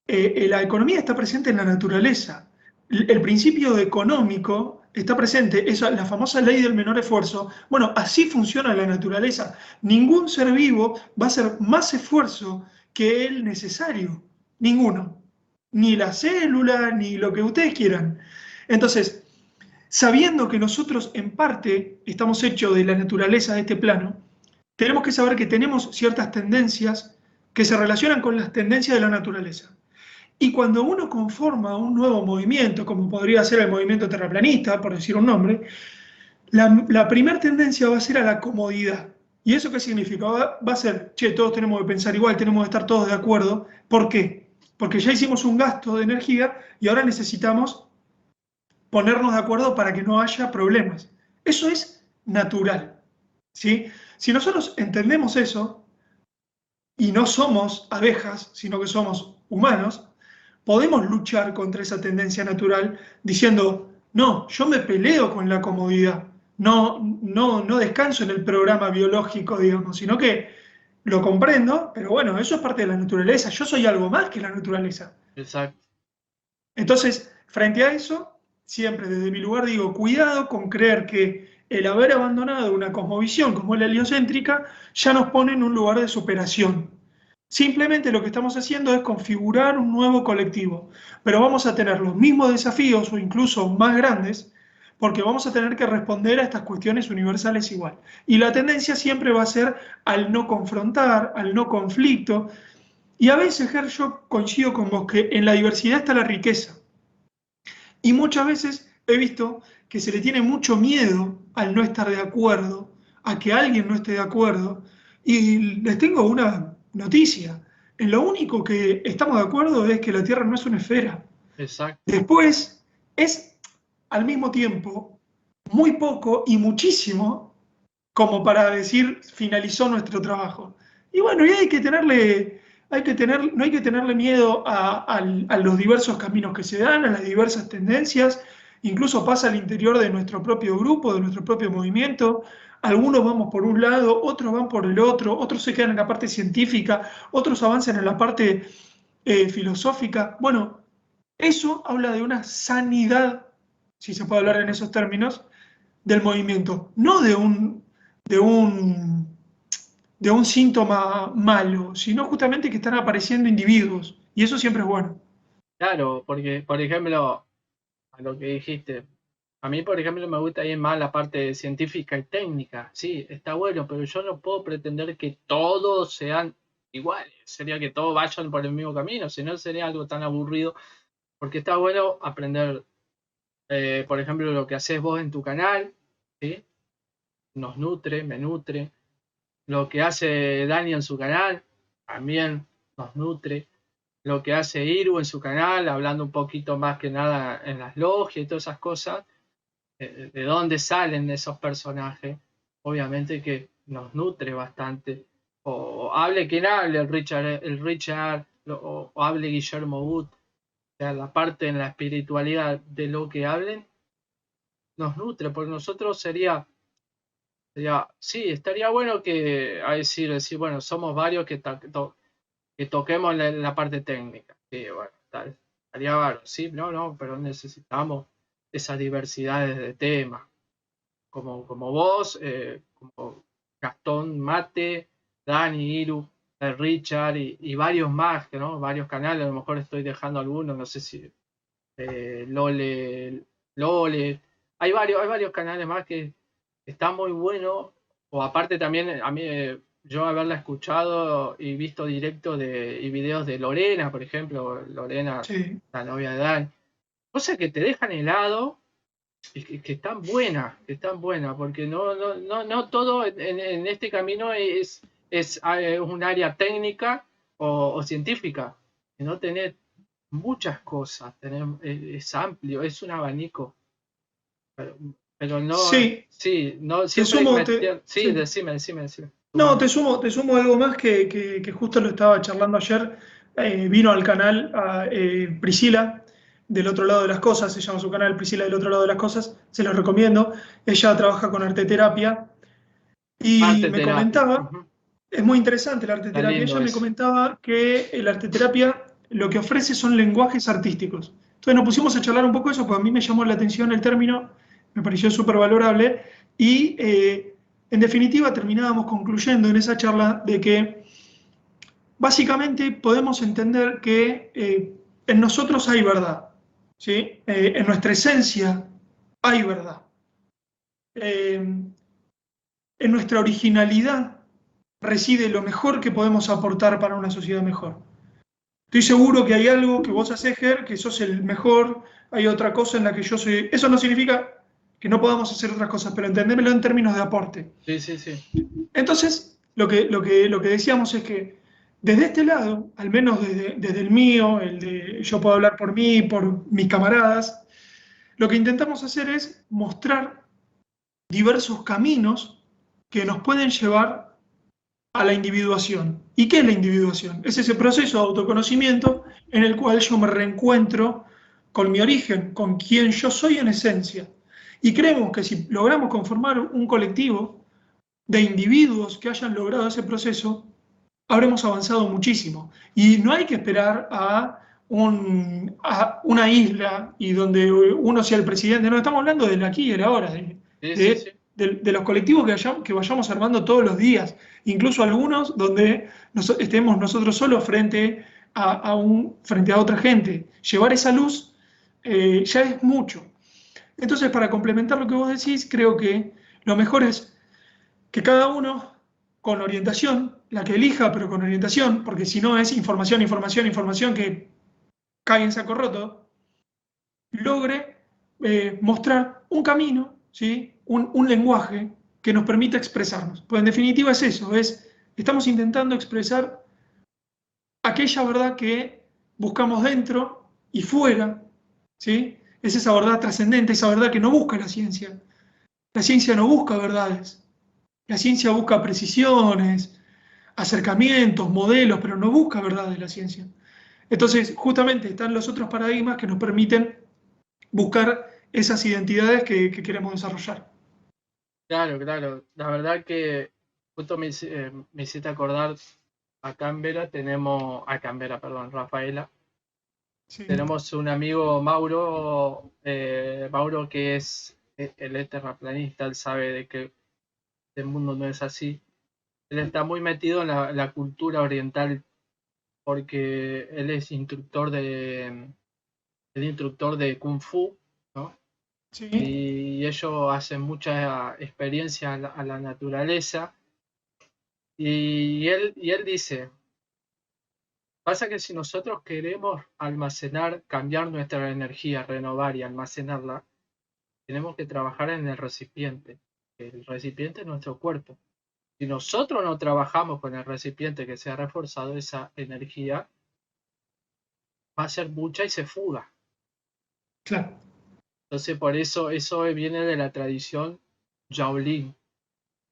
Speaker 2: la economía está presente en la naturaleza. El principio económico está presente, es la famosa ley del menor esfuerzo. Bueno, así funciona la naturaleza. Ningún ser vivo va a hacer más esfuerzo que el necesario. Ninguno. Ni la célula, ni lo que ustedes quieran. Entonces, sabiendo que nosotros en parte estamos hechos de la naturaleza de este plano, tenemos que saber que tenemos ciertas tendencias que se relacionan con las tendencias de la naturaleza. Y cuando uno conforma un nuevo movimiento, como podría ser el movimiento terraplanista, por decir un nombre, la primera tendencia va a ser a la comodidad. ¿Y eso qué significa? Va a ser, che, todos tenemos que pensar igual, tenemos que estar todos de acuerdo. ¿Por qué? Porque ya hicimos un gasto de energía y ahora necesitamos ponernos de acuerdo para que no haya problemas. Eso es natural. ¿Sí? Si nosotros entendemos eso y no somos abejas, sino que somos humanos, podemos luchar contra esa tendencia natural diciendo, no, yo me peleo con la comodidad, no descanso en el programa biológico, digamos, sino que lo comprendo, pero bueno, eso es parte de la naturaleza, yo soy algo más que la naturaleza.
Speaker 1: Exacto.
Speaker 2: Entonces, frente a eso, siempre desde mi lugar digo, cuidado con creer que el haber abandonado una cosmovisión como la heliocéntrica ya nos pone en un lugar de superación. Simplemente lo que estamos haciendo es configurar un nuevo colectivo, pero vamos a tener los mismos desafíos o incluso más grandes, porque vamos a tener que responder a estas cuestiones universales igual. Y la tendencia siempre va a ser al no confrontar, al no conflicto, y a veces, Ger, yo coincido con vos que en la diversidad está la riqueza. Y muchas veces he visto que se le tiene mucho miedo al no estar de acuerdo, a que alguien no esté de acuerdo. Y les tengo una noticia. En lo único que estamos de acuerdo es que la Tierra no es una esfera.
Speaker 1: Exacto.
Speaker 2: Después, es al mismo tiempo muy poco y muchísimo como para decir finalizó nuestro trabajo. Y bueno, y no hay que tenerle miedo a los diversos caminos que se dan, a las diversas tendencias, incluso pasa al interior de nuestro propio grupo, de nuestro propio movimiento. Algunos vamos por un lado, otros van por el otro, otros se quedan en la parte científica, otros avanzan en la parte filosófica. Bueno, eso habla de una sanidad, si se puede hablar en esos términos, del movimiento, no de un, de un síntoma malo, sino justamente que están apareciendo individuos, y eso siempre es bueno.
Speaker 1: Claro, porque, por ejemplo, a lo que dijiste, a mí, por ejemplo, me gusta ir más la parte científica y técnica. Sí, está bueno, pero yo no puedo pretender que todos sean iguales. Sería que todos vayan por el mismo camino, si no sería algo tan aburrido. Porque está bueno aprender, por ejemplo, lo que haces vos en tu canal, ¿sí? Nos nutre, me nutre. Lo que hace Dani en su canal también nos nutre. Lo que hace Iru en su canal, hablando un poquito más que nada en las logias y todas esas cosas, de dónde salen esos personajes, obviamente que nos nutre bastante. O hable quien hable, el Richard o hable Guillermo Wood, o sea, la parte en la espiritualidad de lo que hablen, nos nutre, porque nosotros sí, estaría bueno que, a decir, bueno, somos varios que toquemos la parte técnica. Sí, bueno, tal, estaría bárbaro, sí, no, pero necesitamos esas diversidades de temas, como vos, como Gastón, Mate, Dani, Iru, Richard y varios más, ¿no? Varios canales, a lo mejor estoy dejando algunos, no sé si Lole, hay varios canales más que están muy buenos, o aparte también a mí, yo haberla escuchado y visto directo y videos de Lorena, por ejemplo, Lorena,
Speaker 2: Sí.
Speaker 1: la novia de Dan, cosas que te dejan helado y que están buenas, porque no todo en este camino es un área técnica o científica, no tenés muchas cosas, es amplio, es un abanico, pero, pero no,
Speaker 2: Sí,
Speaker 1: sí, no
Speaker 2: te
Speaker 1: siempre
Speaker 2: sumo,
Speaker 1: sí,
Speaker 2: sí.
Speaker 1: decime,
Speaker 2: No,
Speaker 1: sumame.
Speaker 2: te sumo algo más que justo lo estaba charlando ayer. Vino al canal Priscila, del otro lado de las cosas, se llama su canal Priscila del otro lado de las cosas, se los recomiendo. Ella trabaja con arte terapia y
Speaker 1: Arte
Speaker 2: me
Speaker 1: terapia,
Speaker 2: comentaba,
Speaker 1: ujú,
Speaker 2: es muy interesante el arte
Speaker 1: está
Speaker 2: terapia,
Speaker 1: lindo
Speaker 2: ella me
Speaker 1: eso.
Speaker 2: comentaba que el arte terapia lo que ofrece son lenguajes artísticos. Entonces nos pusimos a charlar un poco de eso, porque a mí me llamó la atención el término, me pareció súper valorable y en definitiva terminábamos concluyendo en esa charla de que básicamente podemos entender que en nosotros hay verdad, ¿sí? En nuestra esencia hay verdad. En nuestra originalidad reside lo mejor que podemos aportar para una sociedad mejor. Estoy seguro que hay algo que vos haces, Ger, que sos el mejor, hay otra cosa en la que yo soy. Eso no significa que no podamos hacer otras cosas, pero entendémelo en términos de aporte.
Speaker 1: Sí, sí, sí.
Speaker 2: Entonces, lo que decíamos es que desde este lado, al menos desde el mío, el de yo puedo hablar por mí, por mis camaradas, lo que intentamos hacer es mostrar diversos caminos que nos pueden llevar a la individuación. ¿Y qué es la individuación? Es ese proceso de autoconocimiento en el cual yo me reencuentro con mi origen, con quien yo soy en esencia. Y creemos que si logramos conformar un colectivo de individuos que hayan logrado ese proceso, habremos avanzado muchísimo. Y no hay que esperar a una isla y donde uno sea el presidente, no, estamos hablando del aquí y el ahora,
Speaker 1: Sí, sí, sí.
Speaker 2: de los colectivos que vayamos armando todos los días, incluso algunos donde estemos nosotros solos frente a otra gente. Llevar esa luz ya es mucho. Entonces, para complementar lo que vos decís, creo que lo mejor es que cada uno con orientación, la que elija, pero con orientación, porque si no es información, información, información que cae en saco roto, logre mostrar un camino, ¿sí? Un lenguaje que nos permita expresarnos. Pues en definitiva es eso, estamos intentando expresar aquella verdad que buscamos dentro y fuera, ¿sí? Es esa verdad trascendente, esa verdad que no busca la ciencia. La ciencia no busca verdades, la ciencia busca precisiones, acercamientos, modelos, pero no busca verdad de la ciencia. Entonces, justamente están los otros paradigmas que nos permiten buscar esas identidades que queremos desarrollar.
Speaker 1: Claro, claro. La verdad que justo me hiciste acordar, acá en Vera, perdón, Rafaela,
Speaker 2: Sí,
Speaker 1: tenemos un amigo Mauro que es el terraplanista, él sabe de que el mundo no es así. Él está muy metido en la cultura oriental porque él es instructor el instructor de Kung Fu, ¿no?
Speaker 2: Sí,
Speaker 1: Y ellos hacen mucha experiencia a la naturaleza. Y él dice, pasa que si nosotros queremos almacenar, cambiar nuestra energía, renovar y almacenarla, tenemos que trabajar en el recipiente. El recipiente es nuestro cuerpo. Si nosotros no trabajamos con el recipiente que se ha reforzado, esa energía va a ser mucha y se fuga.
Speaker 2: claro.
Speaker 1: Entonces, por eso viene de la tradición Shaolin.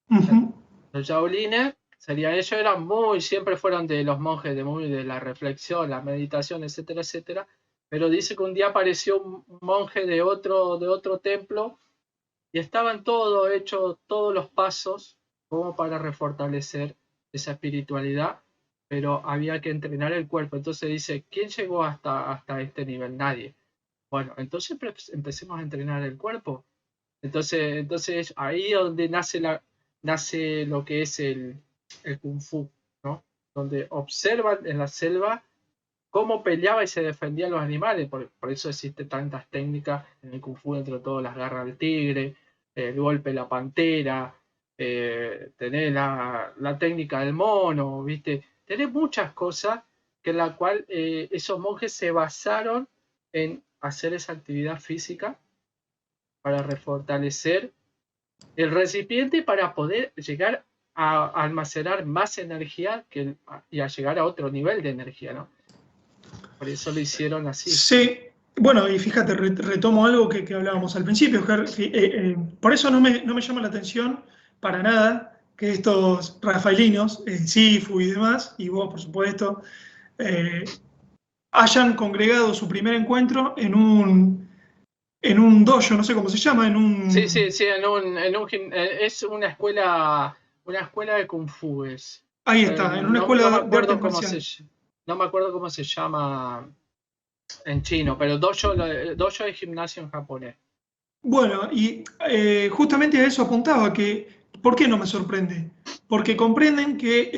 Speaker 2: Ujú.
Speaker 1: Los Shaolines serían ellos, siempre fueron de los monjes de la reflexión, la meditación, etcétera, etcétera. Pero dice que un día apareció un monje de otro templo y estaban todos hechos, todos los pasos como para refortalecer esa espiritualidad, pero había que entrenar el cuerpo. Entonces dice, ¿quién llegó hasta este nivel? Nadie. Bueno, entonces empecemos a entrenar el cuerpo. Entonces ahí es donde nace lo que es el Kung Fu, ¿no? Donde observan en la selva cómo peleaba y se defendían los animales. Por eso existen tantas técnicas en el Kung Fu, entre todo las garras del tigre, el golpe de la pantera, tener la técnica del mono, ¿viste? Tenés muchas cosas que en la cual esos monjes se basaron en hacer esa actividad física para refortalecer el recipiente y para poder llegar a almacenar más energía y a llegar a otro nivel de energía, ¿no? Por eso lo hicieron así.
Speaker 2: Sí, bueno, y fíjate, retomo algo que hablábamos al principio, Ger, por eso no me llama la atención para nada que estos rafaelinos, Sifu y demás, y vos, por supuesto, eh, hayan congregado su primer encuentro en un dojo, no sé cómo se llama, en
Speaker 1: Sí, sí,
Speaker 2: un...
Speaker 1: sí, es una escuela de Kung Fu es.
Speaker 2: Ahí está, en una
Speaker 1: No, no me
Speaker 2: escuela de artes
Speaker 1: acuerdo cómo
Speaker 2: marciales.
Speaker 1: no me acuerdo cómo se llama en chino, pero dojo es gimnasio en japonés.
Speaker 2: Bueno, y justamente a eso apuntaba, que ¿por qué no me sorprende? Porque comprenden que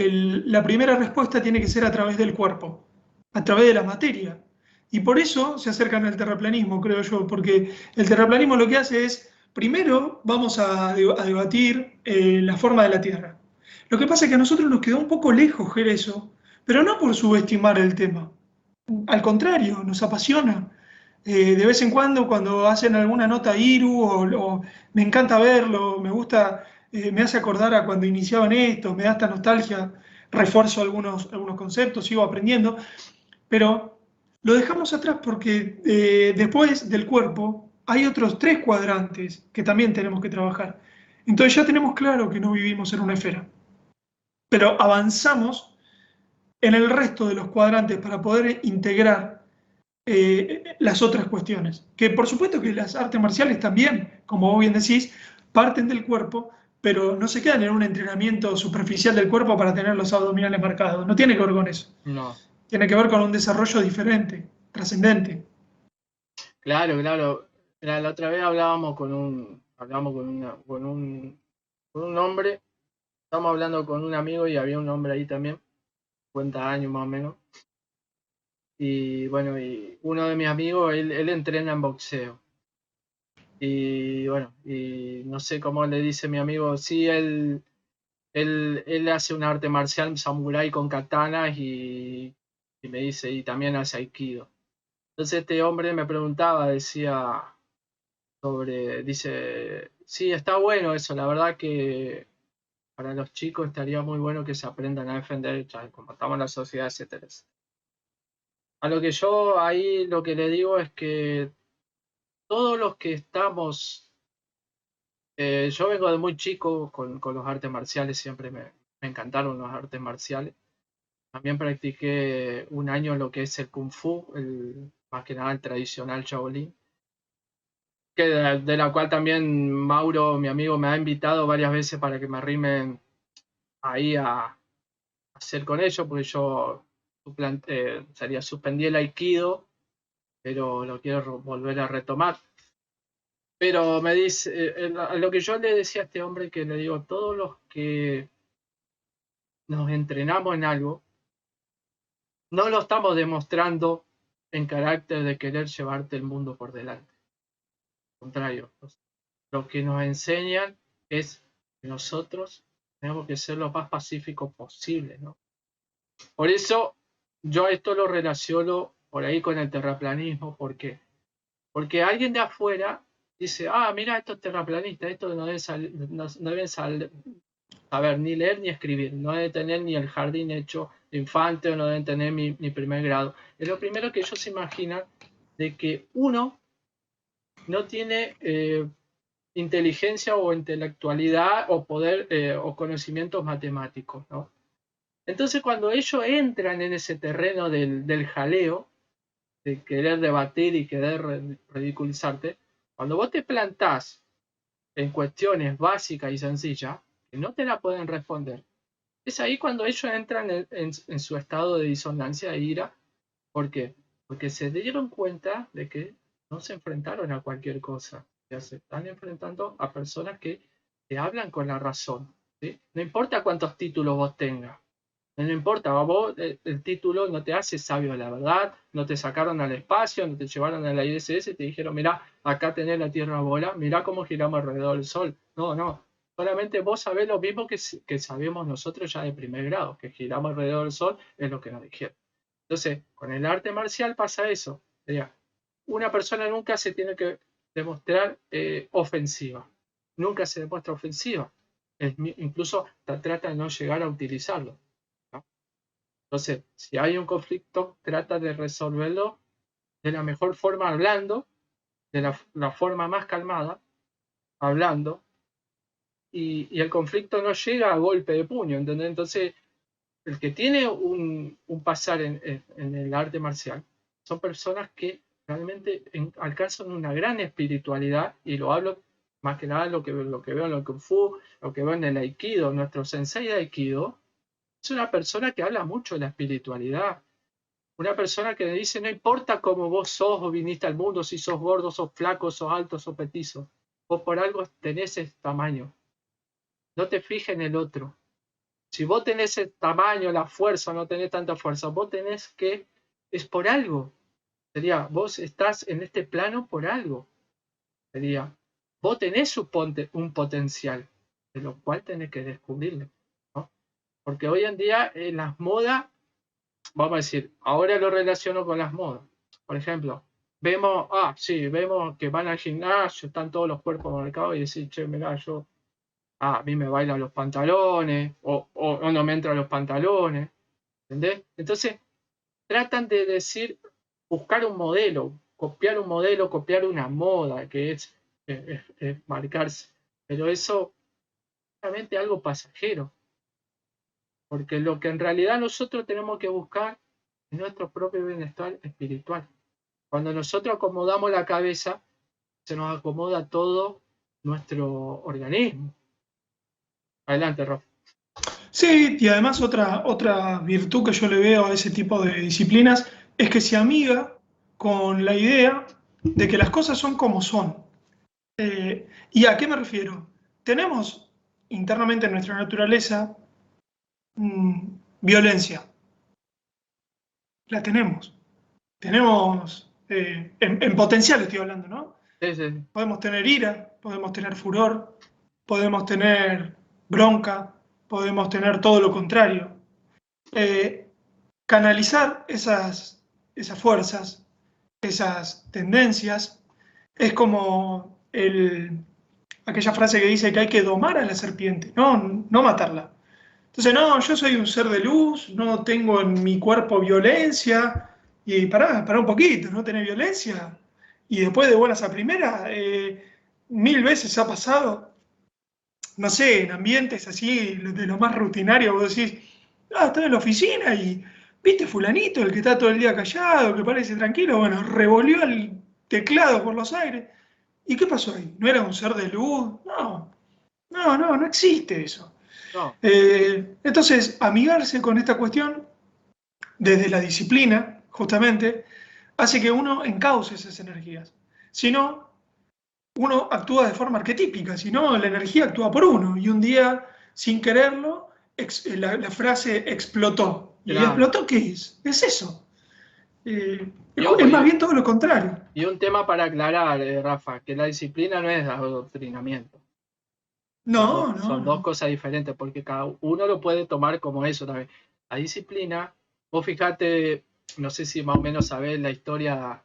Speaker 2: la primera respuesta tiene que ser a través del cuerpo, a través de la materia. Y por eso se acercan al terraplanismo, creo yo, porque el terraplanismo lo que hace es, primero vamos a debatir la forma de la Tierra. Lo que pasa es que a nosotros nos quedó un poco lejos ver eso, pero no por subestimar el tema. Al contrario, nos apasiona. De vez en cuando hacen alguna nota Iru, me encanta verlo, me gusta, me hace acordar a cuando iniciaban esto, me da esta nostalgia, refuerzo algunos conceptos, sigo aprendiendo, pero lo dejamos atrás porque después del cuerpo hay otros tres cuadrantes que también tenemos que trabajar. Entonces ya tenemos claro que no vivimos en una esfera, pero avanzamos en el resto de los cuadrantes para poder integrar las otras cuestiones. Que por supuesto que las artes marciales también, como vos bien decís, parten del cuerpo, pero no se quedan en un entrenamiento superficial del cuerpo para tener los abdominales marcados. No tiene que ver con eso.
Speaker 1: No.
Speaker 2: Tiene que ver con un desarrollo diferente, trascendente.
Speaker 1: Claro, claro. La otra vez hablamos con un hombre, estábamos hablando con un amigo y había un hombre ahí también, 50 años más o menos. Y bueno, y uno de mis amigos, él entrena en boxeo. Y bueno, y no sé cómo le dice mi amigo, sí, él hace un arte marcial samurái con katanas y me dice, y también hace aikido. Entonces este hombre me preguntaba, decía, dice, sí, está bueno eso, la verdad que para los chicos estaría muy bueno que se aprendan a defender, ya, como estamos en la sociedad, etcétera. A lo que yo ahí lo que le digo es que todos los que estamos, yo vengo de muy chico con los artes marciales, siempre me encantaron los artes marciales. También practiqué un año lo que es el Kung Fu, más que nada el tradicional Shaolin, que de la cual también Mauro, mi amigo, me ha invitado varias veces para que me arrimen ahí a hacer con ellos, porque yo suspendí el Aikido, pero lo quiero volver a retomar. Pero me dice, lo que yo le decía a este hombre, que le digo, todos los que nos entrenamos en algo, no lo estamos demostrando en carácter de querer llevarte el mundo por delante. Al contrario, lo que nos enseñan es que nosotros tenemos que ser lo más pacíficos posible, ¿no? Por eso yo esto lo relaciono por ahí con el terraplanismo, porque alguien de afuera dice, mira, estos terraplanistas, estos no deben saber ni leer ni escribir, no deben tener ni el jardín hecho de infante o no deben tener ni primer grado. Es lo primero que ellos se imaginan de que uno no tiene inteligencia o intelectualidad o poder o conocimientos matemáticos, ¿no? Entonces cuando ellos entran en ese terreno del jaleo, de querer debatir y querer ridiculizarte, cuando vos te plantás en cuestiones básicas y sencillas, que no te la pueden responder, es ahí cuando ellos entran en su estado de disonancia, de ira. ¿Por qué? Porque se dieron cuenta de que no se enfrentaron a cualquier cosa, ya se están enfrentando a personas que te hablan con la razón, ¿sí? No importa cuántos títulos vos tengas, no importa, vos el título no te hace sabio, la verdad, no te sacaron al espacio, no te llevaron a la ISS y te dijeron, mirá, acá tenés la Tierra bola, mirá cómo giramos alrededor del Sol. No, solamente vos sabés lo mismo que sabemos nosotros ya de primer grado, que giramos alrededor del Sol, es lo que nos dijeron. Entonces, con el arte marcial pasa eso. Una persona nunca se tiene que demostrar ofensiva, nunca se demuestra ofensiva, incluso trata de no llegar a utilizarlo. Entonces, si hay un conflicto, trata de resolverlo de la mejor forma hablando, de la forma más calmada, hablando, y el conflicto no llega a golpe de puño, ¿entendés? Entonces, el que tiene un pasar en el arte marcial son personas que realmente alcanzan una gran espiritualidad, y lo hablo más que nada lo que veo en el Kung Fu, lo que veo en el Aikido. Nuestro sensei de Aikido es una persona que habla mucho de la espiritualidad. Una persona que dice, no importa cómo vos sos o viniste al mundo, si sos gordo, sos flaco, sos alto, sos petizo, vos por algo tenés ese tamaño. No te fijes en el otro. Si vos tenés el tamaño, la fuerza, no tenés tanta fuerza, vos tenés que, es por algo. Sería, vos estás en este plano por algo. Sería, vos tenés un potencial, de lo cual tenés que descubrirlo, ¿no? Porque hoy en día en las modas, vamos a decir, ahora lo relaciono con las modas. Por ejemplo, vemos que van al gimnasio, están todos los cuerpos marcados y decís, che, mirá, a mí me bailan los pantalones, o no me entran los pantalones, ¿entendés? Entonces, tratan de decir, buscar un modelo, copiar una moda, que es marcarse. Pero eso es realmente algo pasajero, porque lo que en realidad nosotros tenemos que buscar es nuestro propio bienestar espiritual. Cuando nosotros acomodamos la cabeza, se nos acomoda todo nuestro organismo. Adelante, Rafa.
Speaker 2: Sí, y además otra virtud que yo le veo a ese tipo de disciplinas es que se amiga con la idea de que las cosas son como son. ¿Y a qué me refiero? Tenemos internamente en nuestra naturaleza violencia. La tenemos. Tenemos, en potencial estoy hablando, ¿no?
Speaker 1: Sí.
Speaker 2: Podemos tener ira, podemos tener furor, podemos tener bronca, podemos tener todo lo contrario. Canalizar esas fuerzas, esas tendencias, es como aquella frase que dice que hay que domar a la serpiente, no matarla. Entonces, no, yo soy un ser de luz, no tengo en mi cuerpo violencia, y pará un poquito, no tenés violencia. Y después de buenas a primeras, 1000 veces ha pasado, no sé, en ambientes así, de lo más rutinario, vos decís, estoy en la oficina y, ¿viste fulanito, el que está todo el día callado, que parece tranquilo? Bueno, revolvió el teclado por los aires. ¿Y qué pasó ahí? ¿No era un ser de luz? No existe eso.
Speaker 1: No.
Speaker 2: Entonces, amigarse con esta cuestión desde la disciplina, justamente, hace que uno encauce esas energías. Si no, uno actúa de forma arquetípica, si no, la energía actúa por uno. Y un día, sin quererlo, la frase explotó. ¿Y
Speaker 1: Claro.
Speaker 2: explotó qué es? Es eso.
Speaker 1: Ojo,
Speaker 2: Es más bien todo lo contrario.
Speaker 1: y un tema para aclarar, Rafa, que la disciplina no es adoctrinamiento.
Speaker 2: No,
Speaker 1: Son
Speaker 2: no,
Speaker 1: dos
Speaker 2: no.
Speaker 1: cosas diferentes, porque cada uno lo puede tomar como eso también. La disciplina, vos fijate, no sé si más o menos sabés la historia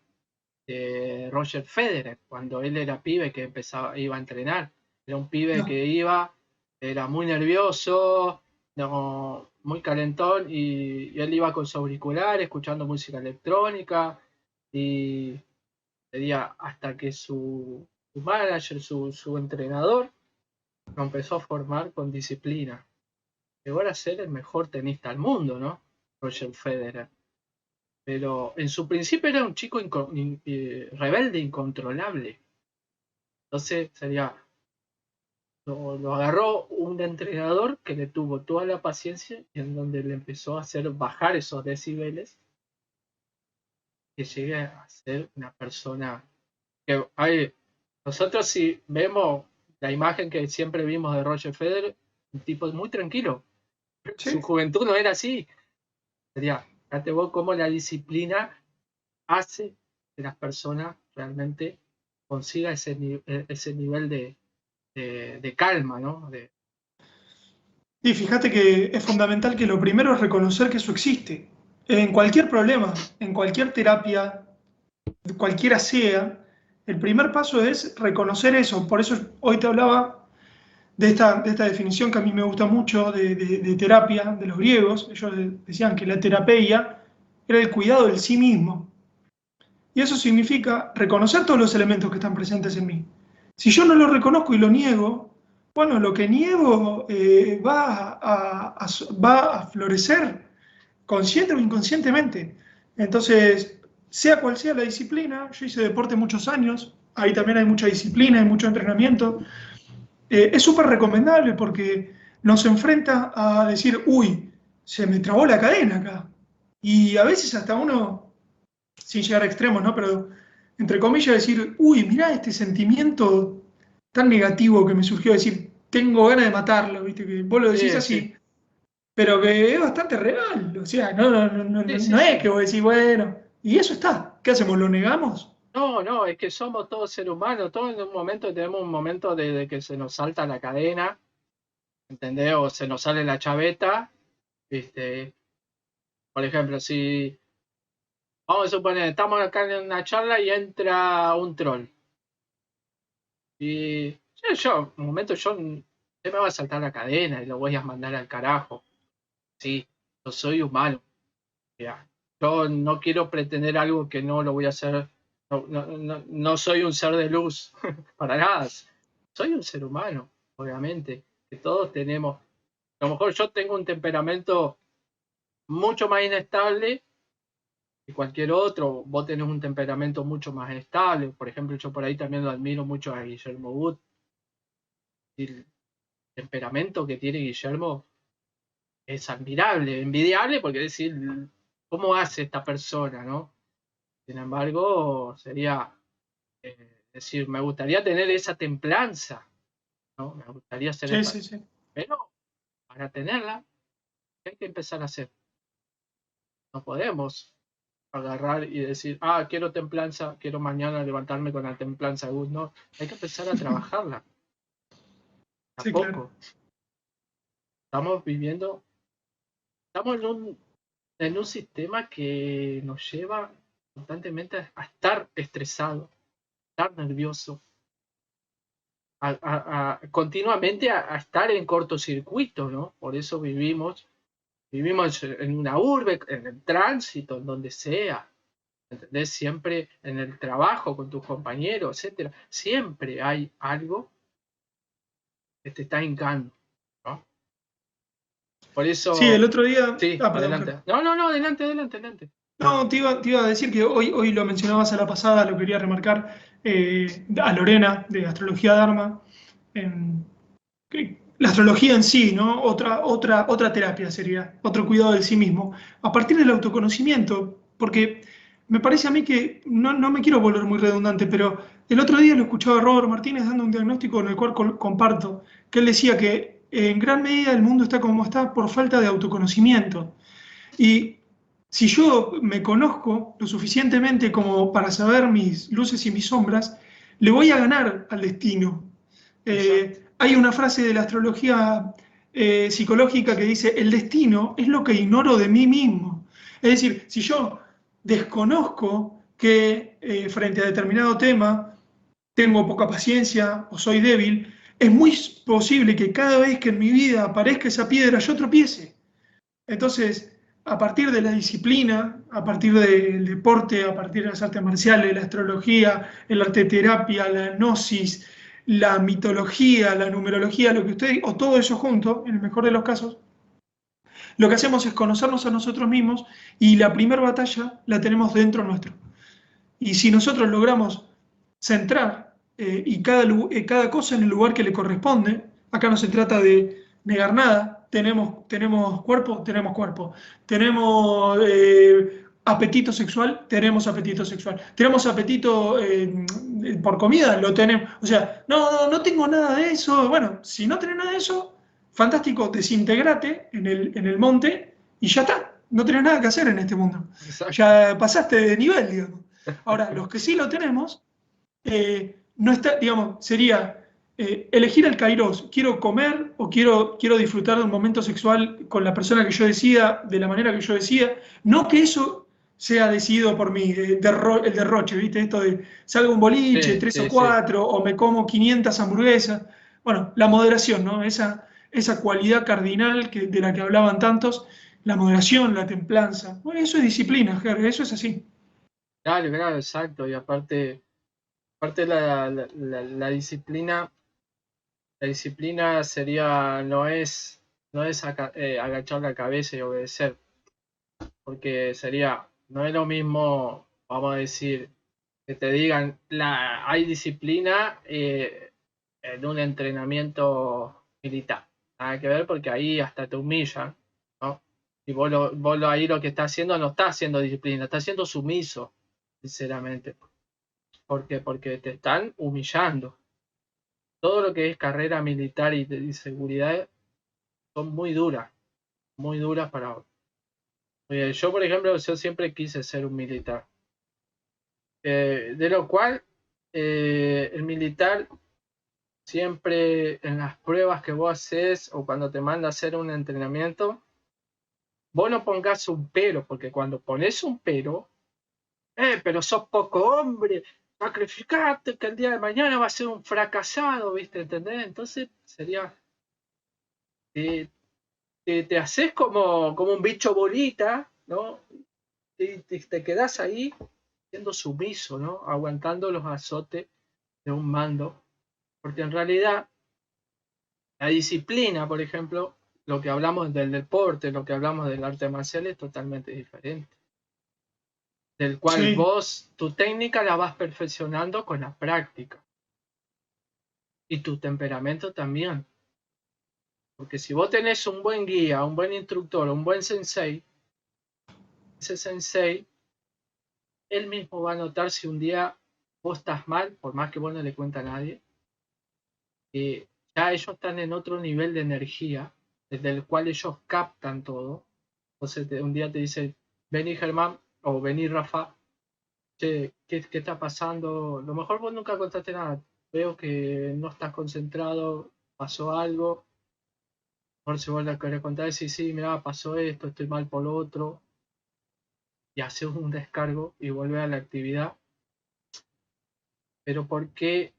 Speaker 1: de Roger Federer, cuando él era pibe que iba a entrenar. Era un pibe
Speaker 2: No.
Speaker 1: que era muy nervioso, no, muy calentón, y él iba con su auricular, escuchando música electrónica, y sería hasta que su manager, su entrenador, lo empezó a formar con disciplina. Llegó a ser el mejor tenista del mundo, ¿no? Roger Federer. Pero en su principio era un chico rebelde, incontrolable. Entonces lo agarró un entrenador que le tuvo toda la paciencia y en donde le empezó a hacer bajar esos decibeles, que llegue a ser una persona que nosotros si vemos la imagen que siempre vimos de Roger Federer, un tipo muy tranquilo. Su
Speaker 2: Sí.
Speaker 1: juventud no era así. Sería, fíjate vos cómo la disciplina hace que las personas realmente consiga ese nivel de calma, ¿no?
Speaker 2: Y fíjate que es fundamental que lo primero es reconocer que eso existe. En cualquier problema, en cualquier terapia, cualquiera sea, el primer paso es reconocer eso. Por eso hoy te hablaba de esta definición que a mí me gusta mucho de terapia de los griegos. Ellos decían que la terapia era el cuidado del sí mismo. Y eso significa reconocer todos los elementos que están presentes en mí. Si yo no lo reconozco y lo niego, bueno, lo que niego va a florecer consciente o inconscientemente. Entonces, sea cual sea la disciplina, yo hice deporte muchos años, ahí también hay mucha disciplina, hay mucho entrenamiento. Es súper recomendable porque nos enfrenta a decir, uy, se me trabó la cadena acá. Y a veces hasta uno, sin llegar a extremos, ¿no? Pero entre comillas decir, uy, mirá este sentimiento tan negativo que me surgió, decir, tengo ganas de matarlo, ¿viste? Que vos lo decís
Speaker 1: Sí, sí,
Speaker 2: así, pero que es bastante real, o sea,
Speaker 1: sí, sí,
Speaker 2: no es
Speaker 1: sí.
Speaker 2: que vos decís, bueno, y eso está, ¿qué hacemos? ¿Lo negamos?
Speaker 1: No, no, es que somos todos seres humanos, todos en un momento tenemos un momento de que se nos salta la cadena, ¿entendés? O se nos sale la chaveta, ¿viste? Por ejemplo, si vamos a suponer, estamos acá en una charla y entra un troll. Y un momento se me va a saltar la cadena y lo voy a mandar al carajo. Sí, yo soy humano. Ya. Yo no quiero pretender algo que no lo voy a hacer. No soy un ser de luz, para nada. Soy un ser humano, obviamente, que todos tenemos. A lo mejor yo tengo un temperamento mucho más inestable que cualquier otro. Vos tenés un temperamento mucho más estable. Por ejemplo, yo por ahí también lo admiro mucho a Guillermo Wood. El temperamento que tiene Guillermo es admirable, envidiable, porque es decir, ¿cómo hace esta persona, no? Sin embargo, sería decir, me gustaría tener esa templanza, ¿no? Me gustaría ser
Speaker 2: Sí,
Speaker 1: esta.
Speaker 2: sí, sí.
Speaker 1: Pero para tenerla, ¿qué hay que empezar a hacer? No podemos agarrar y decir, quiero templanza, quiero mañana levantarme con la templanza. No, hay que empezar a trabajarla.
Speaker 2: Sí, claro.
Speaker 1: Tampoco. Estamos viviendo, estamos en un sistema que nos lleva constantemente a estar estresado, estar nervioso, continuamente a estar en cortocircuito, ¿no? Por eso vivimos en una urbe, en el tránsito, en donde sea, ¿entendés? Siempre en el trabajo, con tus compañeros, etcétera. Siempre hay algo que te está hincando, ¿no? Por
Speaker 2: Sí, el
Speaker 1: eso,
Speaker 2: otro día,
Speaker 1: sí,
Speaker 2: perdón,
Speaker 1: adelante.
Speaker 2: Carlos.
Speaker 1: No, no, no, adelante, adelante, adelante.
Speaker 2: No, te iba a decir que hoy lo mencionabas a la pasada, lo quería remarcar, a Lorena de Astrología Dharma. en- la astrología en sí, ¿no? Otra terapia sería, otro cuidado de sí mismo, a partir del autoconocimiento, porque me parece a mí que, no me quiero volver muy redundante, pero el otro día lo escuchaba a Robert Martínez dando un diagnóstico en el cual comparto, que él decía que en gran medida el mundo está como está por falta de autoconocimiento. Y si yo me conozco lo suficientemente como para saber mis luces y mis sombras, le voy a ganar al destino.
Speaker 1: Exacto.
Speaker 2: Hay una frase de la astrología psicológica que dice, el destino es lo que ignoro de mí mismo. Es decir, si yo desconozco que frente a determinado tema tengo poca paciencia o soy débil, es muy posible que cada vez que en mi vida aparezca esa piedra yo tropiece. Entonces, a partir de la disciplina, a partir del deporte, a partir de las artes marciales, la astrología, el arte terapia, la gnosis, la mitología, la numerología, lo que usted, o todo eso junto, en el mejor de los casos, lo que hacemos es conocernos a nosotros mismos y la primera batalla la tenemos dentro nuestro. Y si nosotros logramos centrar cada cosa en el lugar que le corresponde, acá no se trata de negar nada, tenemos cuerpo, tenemos cuerpo, tenemos apetito sexual, tenemos apetito sexual, tenemos apetito por comida, lo tenemos, o sea, no tengo nada de eso, bueno, si no tenés nada de eso, fantástico, desintegrate en el monte y ya está, no tenés nada que hacer en este mundo,
Speaker 1: Exacto.
Speaker 2: ya pasaste de nivel, digamos. Ahora, los que sí lo tenemos, no está, digamos, sería elegir el kairos. ¿Quiero comer o quiero disfrutar de un momento sexual con la persona que yo decida, de la manera que yo decida? No que eso sea decidido por mí, el derroche, ¿viste? Esto de salgo a un boliche,
Speaker 1: Sí,
Speaker 2: tres o
Speaker 1: sí, sí.
Speaker 2: cuatro, o me como 500 hamburguesas. Bueno, la moderación, ¿no? Esa cualidad cardinal de la que hablaban tantos, la moderación, la templanza. Bueno, eso es disciplina, Ger, eso es así.
Speaker 1: Claro, claro, exacto. Y aparte la disciplina sería, no es agachar la cabeza y obedecer, porque sería, no es lo mismo, vamos a decir, que te digan, hay disciplina en un entrenamiento militar. Nada que ver porque ahí hasta te humillan, ¿no? Y ahí lo que está haciendo no está haciendo disciplina, está siendo sumiso, sinceramente. ¿Por qué? Porque te están humillando. Todo lo que es carrera militar y seguridad son muy duras para... Yo, por ejemplo, yo siempre quise ser un militar. De lo cual, el militar siempre en las pruebas que vos haces o cuando te manda a hacer un entrenamiento, vos no pongas un pero, porque cuando pones un pero sos poco hombre, sacrificate que el día de mañana va a ser un fracasado, ¿viste? ¿Entendés? Entonces sería, te, te haces como un bicho bolita, ¿no? Y te quedás ahí siendo sumiso, ¿no? Aguantando los azotes de un mando, porque en realidad la disciplina, por ejemplo, lo que hablamos del deporte, lo que hablamos del arte marcial es totalmente diferente. Del cual
Speaker 2: Sí,
Speaker 1: vos, tu técnica la vas perfeccionando con la práctica y tu temperamento también. Porque si vos tenés un buen guía, un buen instructor, un buen sensei, ese sensei, él mismo va a notar si un día vos estás mal, por más que vos no le cuentes a nadie, que ya ellos están en otro nivel de energía, desde el cual ellos captan todo. Entonces un día te dice, vení Germán o vení Rafa, che, ¿qué está pasando? Lo mejor vos nunca contaste nada, veo que no estás concentrado, pasó algo, por si vos le querés contar, sí, sí, mira, pasó esto, estoy mal por lo otro, y haces un descargo y vuelve a la actividad. Pero ¿por qué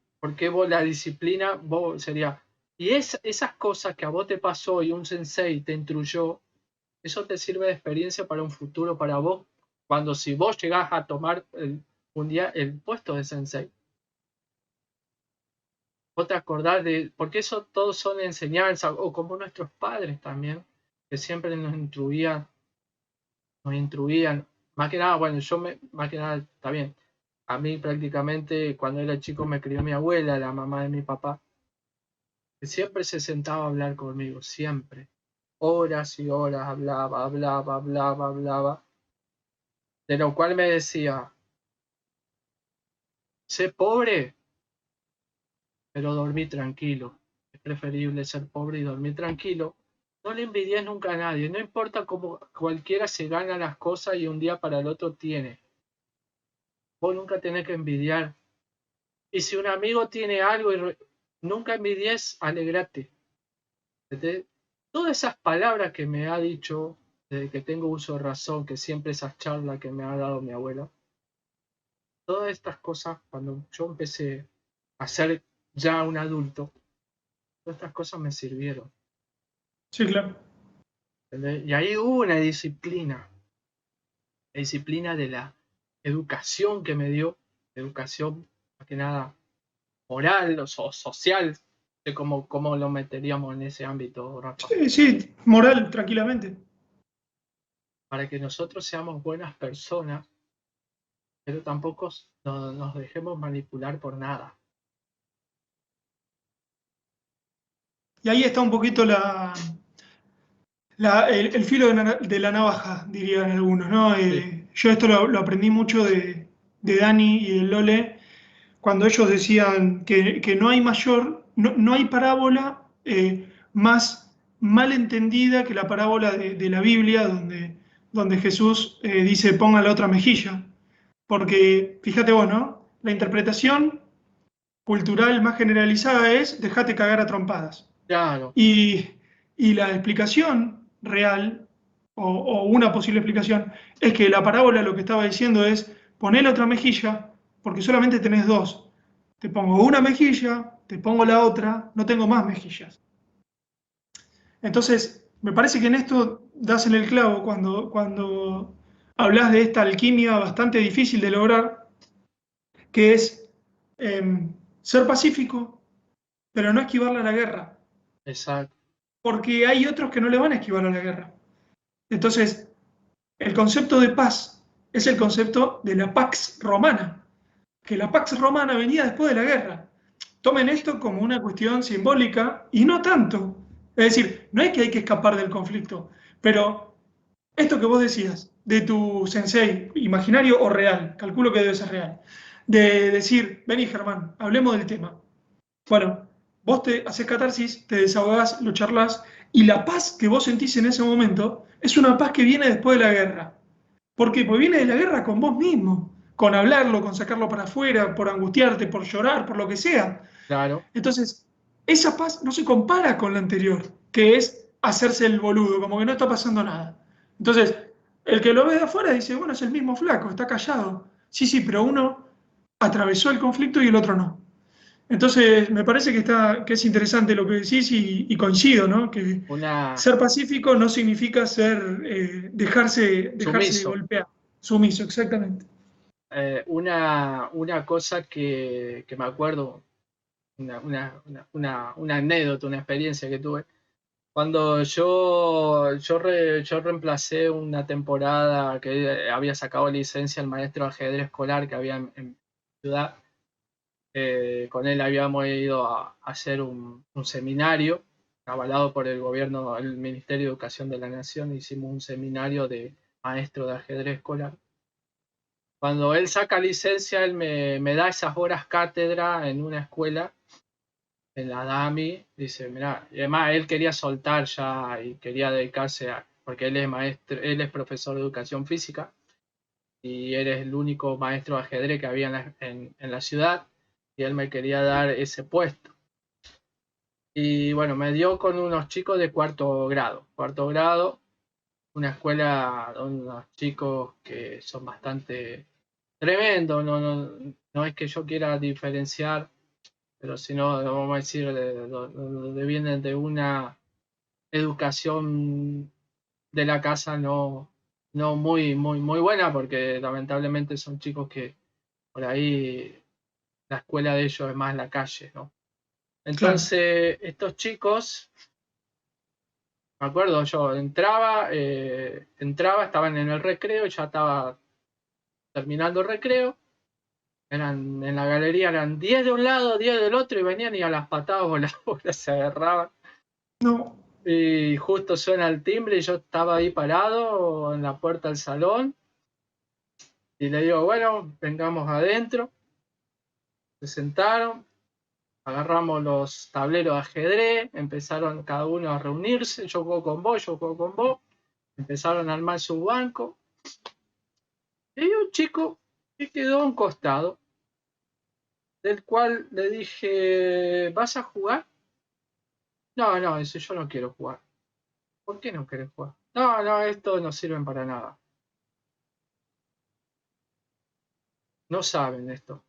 Speaker 1: vos la disciplina? Vos sería, y esas cosas que a vos te pasó y un sensei te instruyó, eso te sirve de experiencia para un futuro, para vos, cuando si vos llegás a tomar un día el puesto de sensei. Vos te acordás porque eso todos son enseñanzas, o como nuestros padres también, que siempre nos instruían, más que nada, bueno, más que nada, está bien, a mí prácticamente cuando era chico me crió mi abuela, la mamá de mi papá, que siempre se sentaba a hablar conmigo, siempre, horas y horas hablaba, hablaba, hablaba, hablaba, de lo cual me decía, sé pobre, pero dormí tranquilo. Es preferible ser pobre y dormir tranquilo No le envidies nunca a nadie, no importa cómo cualquiera se gana las cosas y un día para el otro tiene. Vos nunca tenés que envidiar. Y si un amigo tiene algo, nunca envidies, alegrate. Todas esas palabras que me ha dicho desde que tengo uso de razón, que siempre esas charlas que me ha dado mi abuela, todas estas cosas, cuando yo empecé a ser ya un adulto, todas estas cosas me sirvieron.
Speaker 2: Sí, claro.
Speaker 1: ¿Entendés? Y ahí hubo una disciplina, la disciplina de la educación que me dio, educación más que nada moral o social, de cómo lo meteríamos en ese ámbito, Rafa,
Speaker 2: Sí, sí, moral, tranquilamente.
Speaker 1: para que nosotros seamos buenas personas, pero tampoco nos dejemos manipular por nada.
Speaker 2: Y ahí está un poquito el filo de la navaja, dirían algunos, ¿no?
Speaker 1: Sí,
Speaker 2: Yo esto lo aprendí mucho de Dani y de Lole, cuando ellos decían que no hay mayor, no hay parábola más mal entendida que la parábola de la Biblia, donde Jesús dice ponga la otra mejilla. Porque, fíjate vos, ¿no? La interpretación cultural más generalizada es dejate cagar a trompadas.
Speaker 1: claro,
Speaker 2: Y, y la explicación real, o una posible explicación, es que la parábola lo que estaba diciendo es poné la otra mejilla, porque solamente tenés dos. Te pongo una mejilla, te pongo la otra, no tengo más mejillas. Entonces, me parece que en esto das en el clavo cuando hablas de esta alquimia bastante difícil de lograr, que es ser pacífico, pero no esquivarle a la guerra,
Speaker 1: exacto.
Speaker 2: porque hay otros que no le van a esquivar a la guerra. Entonces, el concepto de paz es el concepto de la Pax Romana, que la Pax Romana venía después de la guerra. Tomen esto como una cuestión simbólica y no tanto. Es decir, no es que hay que escapar del conflicto, pero esto que vos decías de tu sensei, imaginario o real, calculo que debe ser real, de decir, vení Germán, hablemos del tema. Bueno, vos te haces catarsis, te desahogás, lo charlas, y la paz que vos sentís en ese momento es una paz que viene después de la guerra. ¿Por qué? Porque viene de la guerra con vos mismo, con hablarlo, con sacarlo para afuera, por angustiarte, por llorar, por lo que sea.
Speaker 1: Claro,
Speaker 2: Entonces, esa paz no se compara con la anterior, que es hacerse el boludo, como que no está pasando nada. Entonces, el que lo ve de afuera dice, bueno, es el mismo flaco, está callado. Sí, sí, pero uno atravesó el conflicto y el otro no. Entonces, me parece que es interesante lo que decís y coincido, ¿no? Que
Speaker 1: una
Speaker 2: ser pacífico no significa dejarse
Speaker 1: sumiso.
Speaker 2: golpear. Sumiso, exactamente.
Speaker 1: Una cosa que me acuerdo, una anécdota, una experiencia que tuve. Cuando yo reemplacé una temporada que había sacado licencia el maestro de ajedrez escolar que había en mi ciudad, con él habíamos ido a hacer un seminario avalado por el gobierno, el Ministerio de Educación de la Nación, hicimos un seminario de maestro de ajedrez escolar. Cuando él saca licencia, él me da esas horas cátedra en una escuela, en la DAMI, dice, mira, y además él quería soltar ya y quería dedicarse a, porque él es maestro, él es profesor de educación física y él es el único maestro de ajedrez que había en la ciudad y él me quería dar ese puesto. Y bueno, me dio con unos chicos de cuarto grado, una escuela donde unos chicos que son bastante tremendos, no es que yo quiera diferenciar, pero si no, vamos a decir, de vienen de una educación de la casa no muy buena, porque lamentablemente son chicos que por ahí la escuela de ellos es más la calle, ¿no?
Speaker 2: Claro.
Speaker 1: Entonces, estos chicos, me acuerdo, yo entraba, estaban en el recreo, ya estaba terminando el recreo, en la galería eran 10 de un lado, 10 del otro, y venían y a las patadas voladoras se agarraban.
Speaker 2: No,
Speaker 1: Y justo suena el timbre y yo estaba ahí parado en la puerta del salón y le digo, bueno, vengamos adentro. Se sentaron, agarramos los tableros de ajedrez, empezaron cada uno a reunirse, yo juego con vos, yo juego con vos, empezaron a armar su banco. Y hay un chico que quedó a un costado, del cual le dije, ¿vas a jugar? No, no, dice, yo no quiero jugar. ¿Por qué no querés jugar? No, no, esto no sirve para nada. No saben esto.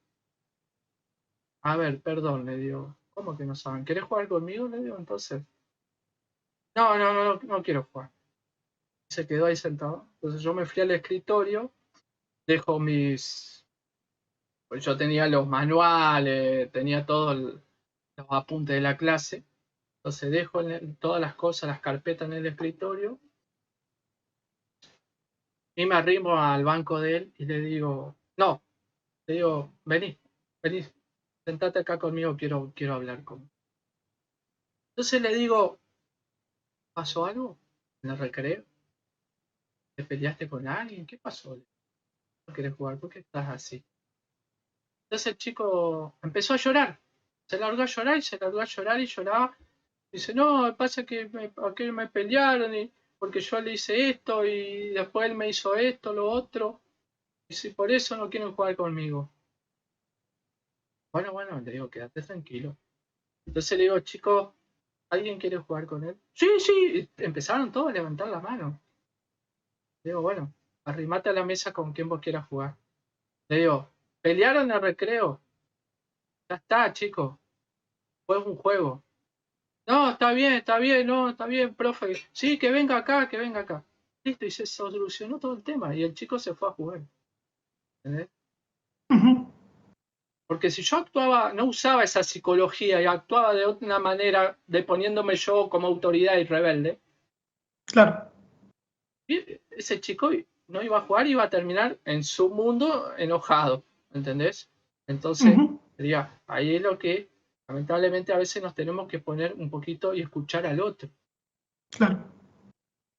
Speaker 1: A ver, perdón, le digo. ¿Cómo que no saben? ¿Querés jugar conmigo? Le digo, entonces. No, no, no, no, no quiero jugar. Se quedó ahí sentado. Entonces yo me fui al escritorio, dejo mis... Pues yo tenía los manuales, tenía todos los apuntes de la clase. Entonces dejo todas las cosas, las carpetas en el escritorio y me arrimo al banco de él y le digo, no, le digo, vení, vení, sentate acá conmigo, quiero hablar con. Entonces le digo, ¿pasó algo en el recreo? ¿Te peleaste con alguien? ¿Qué pasó? ¿No querés jugar? ¿Por qué estás así? Entonces el chico empezó a llorar. Se largó a llorar y se largó a llorar y lloraba. Dice, no, pasa que aquel me pelearon y porque yo le hice esto y después él me hizo esto, lo otro. Y si por eso no quieren jugar conmigo. Bueno, bueno, le digo, quédate tranquilo. Entonces le digo, chicos, ¿alguien quiere jugar con él? Sí, sí. Empezaron todos a levantar la mano. Le digo, bueno, arrimate a la mesa con quien vos quieras jugar. Le digo, ¿pelearon en el recreo? Ya está, chicos. Fue un juego. No, está bien, no, está bien, profe. Sí, que venga acá, que venga acá. Listo, y se solucionó todo el tema. Y el chico se fue a jugar. ¿Entendés?
Speaker 2: Ujú.
Speaker 1: Porque si yo actuaba, no usaba esa psicología y actuaba de una manera, de poniéndome yo como autoridad y rebelde,
Speaker 2: Claro.
Speaker 1: ese chico no iba a jugar, iba a terminar en su mundo enojado. ¿Entendés? Entonces,
Speaker 2: Ujú.
Speaker 1: sería ahí es lo que lamentablemente a veces nos tenemos que poner un poquito y escuchar al otro.
Speaker 2: Claro.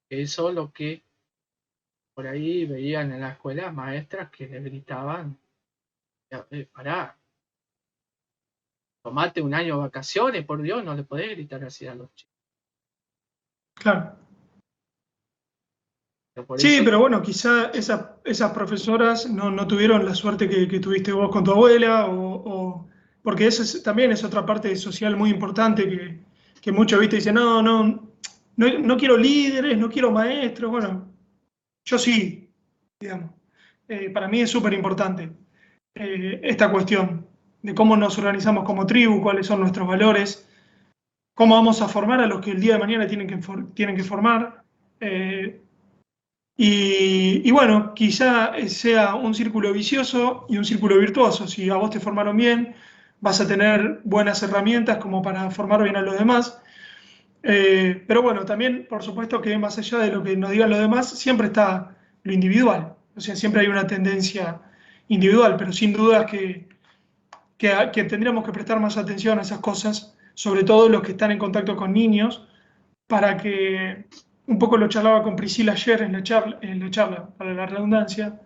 Speaker 1: Que eso es lo que por ahí veían en la escuela maestras que le gritaban, pará, tomate un año de vacaciones, por Dios, no le podés gritar así a los chicos.
Speaker 2: Claro.
Speaker 1: Pero por
Speaker 2: Sí,
Speaker 1: eso,
Speaker 2: pero bueno, quizá esas profesoras no tuvieron la suerte que tuviste vos con tu abuela, porque también es otra parte social muy importante que muchos, viste, dicen, no quiero líderes, no quiero maestros. Bueno, yo sí, digamos. Para mí es súper importante esta cuestión de cómo nos organizamos como tribu, cuáles son nuestros valores, cómo vamos a formar a los que el día de mañana tienen que formar. eh, y bueno, quizá sea un círculo vicioso y un círculo virtuoso. Si a vos te formaron bien, vas a tener buenas herramientas como para formar bien a los demás. Pero bueno, también, por supuesto que más allá de lo que nos digan los demás, siempre está lo individual. O sea, siempre hay una tendencia individual, pero sin dudas que tendríamos que prestar más atención a esas cosas, sobre todo los que están en contacto con niños, para que, un poco lo charlaba con Priscila ayer en la charla, para la redundancia,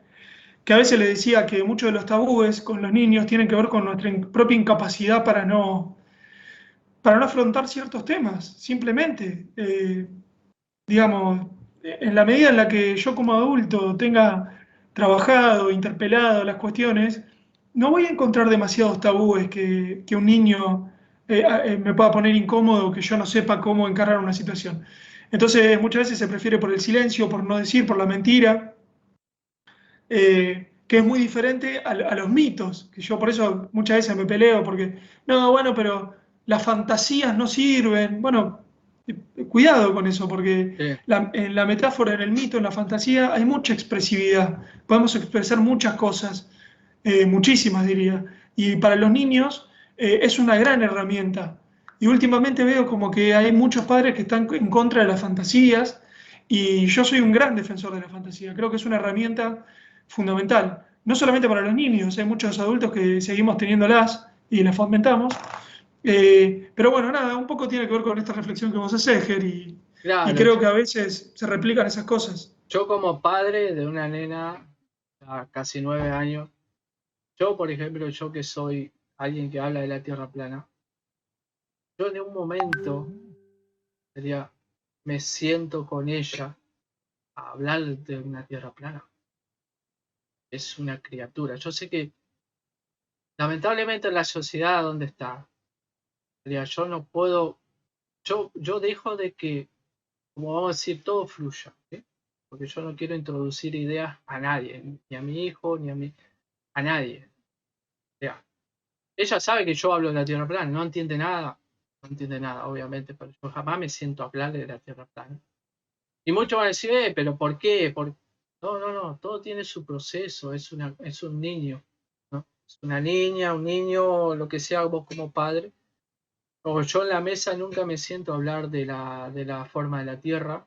Speaker 2: que a veces le decía que muchos de los tabúes con los niños tienen que ver con nuestra propia incapacidad para no afrontar ciertos temas, simplemente. Digamos, en la medida en la que yo como adulto tenga trabajado, interpelado las cuestiones, no voy a encontrar demasiados tabúes que un niño me pueda poner incómodo, que yo no sepa cómo encarar una situación. Entonces, muchas veces se prefiere por el silencio, por no decir, por la mentira, que es muy diferente a los mitos, que yo por eso muchas veces me peleo, porque, no, bueno, pero las fantasías no sirven. Bueno, cuidado con eso, porque
Speaker 1: sí,
Speaker 2: en la metáfora, en el mito, en la fantasía, hay mucha expresividad. Podemos expresar muchas cosas, muchísimas diría. Y para los niños es una gran herramienta. Y últimamente veo como que hay muchos padres que están en contra de las fantasías, y yo soy un gran defensor de la fantasía. Creo que es una herramienta fundamental, no solamente para los niños, hay muchos adultos que seguimos teniéndolas y las fomentamos. Pero bueno, nada, un poco tiene que ver con esta reflexión que vos haces, Ger, y
Speaker 1: claro,
Speaker 2: creo que a veces se replican esas cosas.
Speaker 1: yo como padre de una nena a casi 9 años, yo por ejemplo, yo que soy alguien que habla de la Tierra plana, yo en un momento sería, me siento con ella a hablar de una tierra plana. Es una criatura. Yo sé que lamentablemente en la sociedad donde está, sería, yo no puedo, yo dejo de que, como vamos a decir, todo fluya, ¿sí? Porque yo no quiero introducir ideas a nadie, ni a mi hijo, ni a nadie. O sea, ella sabe que yo hablo de la Tierra plana, no entiende nada, obviamente, pero yo jamás me siento a hablar de la Tierra plana. Y muchos van a decir, pero ¿por qué? No, no, no, todo tiene su proceso, es un niño, ¿no? Es una niña, un niño, lo que sea vos como padre. O yo en la mesa nunca me siento a hablar de la forma de la Tierra,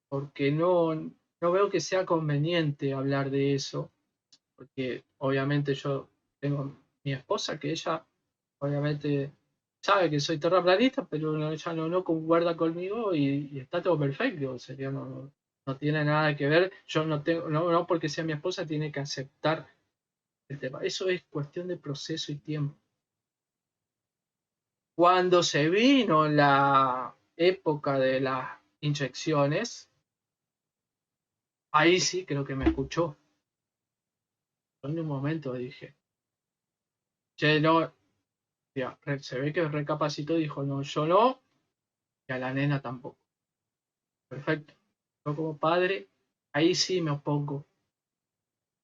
Speaker 1: porque no veo que sea conveniente hablar de eso, porque obviamente yo tengo mi esposa, que ella obviamente sabe que soy terraplanista, pero ella no concuerda conmigo y está todo perfecto, sería, no tiene nada que ver, yo no tengo, no porque sea mi esposa tiene que aceptar el tema, eso es cuestión de proceso y tiempo. Cuando se vino la época de las inyecciones, ahí sí creo que me escuchó. En un momento dije, che, no, ya, se ve que recapacitó y dijo, no, yo no, y a la nena tampoco. Perfecto. Yo como padre, ahí sí me opongo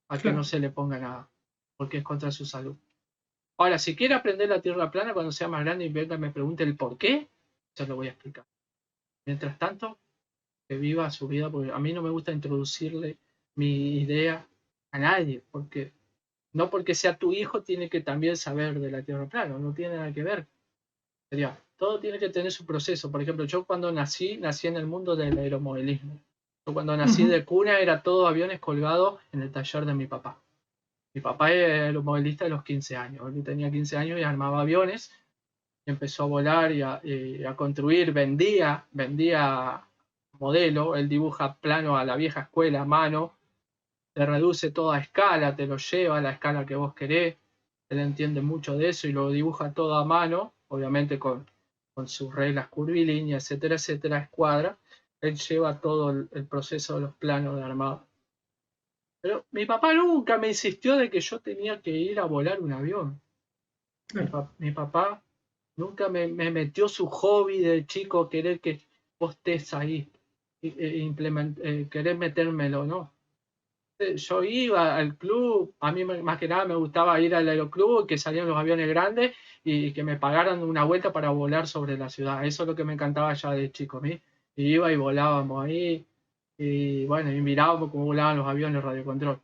Speaker 1: a que no
Speaker 2: Claro.
Speaker 1: se le ponga nada, porque es contra su salud. Ahora, si quiere aprender la tierra plana cuando sea más grande y venga y me pregunte el por qué, se lo voy a explicar. Mientras tanto, que viva su vida, porque a mí no me gusta introducirle mi idea a nadie, porque no porque sea tu hijo tiene que también saber de la tierra plana, no tiene nada que ver. Sería, todo tiene que tener su proceso. Por ejemplo, yo cuando nací en el mundo del aeromodelismo. Yo cuando nací
Speaker 2: Ujú.
Speaker 1: de cuna era todo aviones colgados en el taller de mi papá. Mi papá era aeromodelista de los 15 años. Él tenía 15 años y armaba aviones. Y empezó a volar y a construir. Vendía modelo. Él dibuja plano a la vieja escuela a mano. Te reduce todo a escala, te lo lleva a la escala que vos querés. Él entiende mucho de eso y lo dibuja todo a mano, obviamente con sus reglas curvilíneas, etcétera, etcétera, escuadra. Él lleva todo el proceso de los planos de armado. Pero mi papá nunca me insistió de que yo tenía que ir a volar un avión.
Speaker 2: Claro.
Speaker 1: Mi papá nunca me metió su hobby de chico, querer que vos estés ahí, querer metérmelo, ¿no? Yo iba al club, a mí más que nada me gustaba ir al aeroclub, que salían los aviones grandes y que me pagaran una vuelta para volar sobre la ciudad. Eso es lo que me encantaba ya de chico a mí. Y iba y volábamos ahí y bueno, y mirábamos cómo volaban los aviones radiocontrol.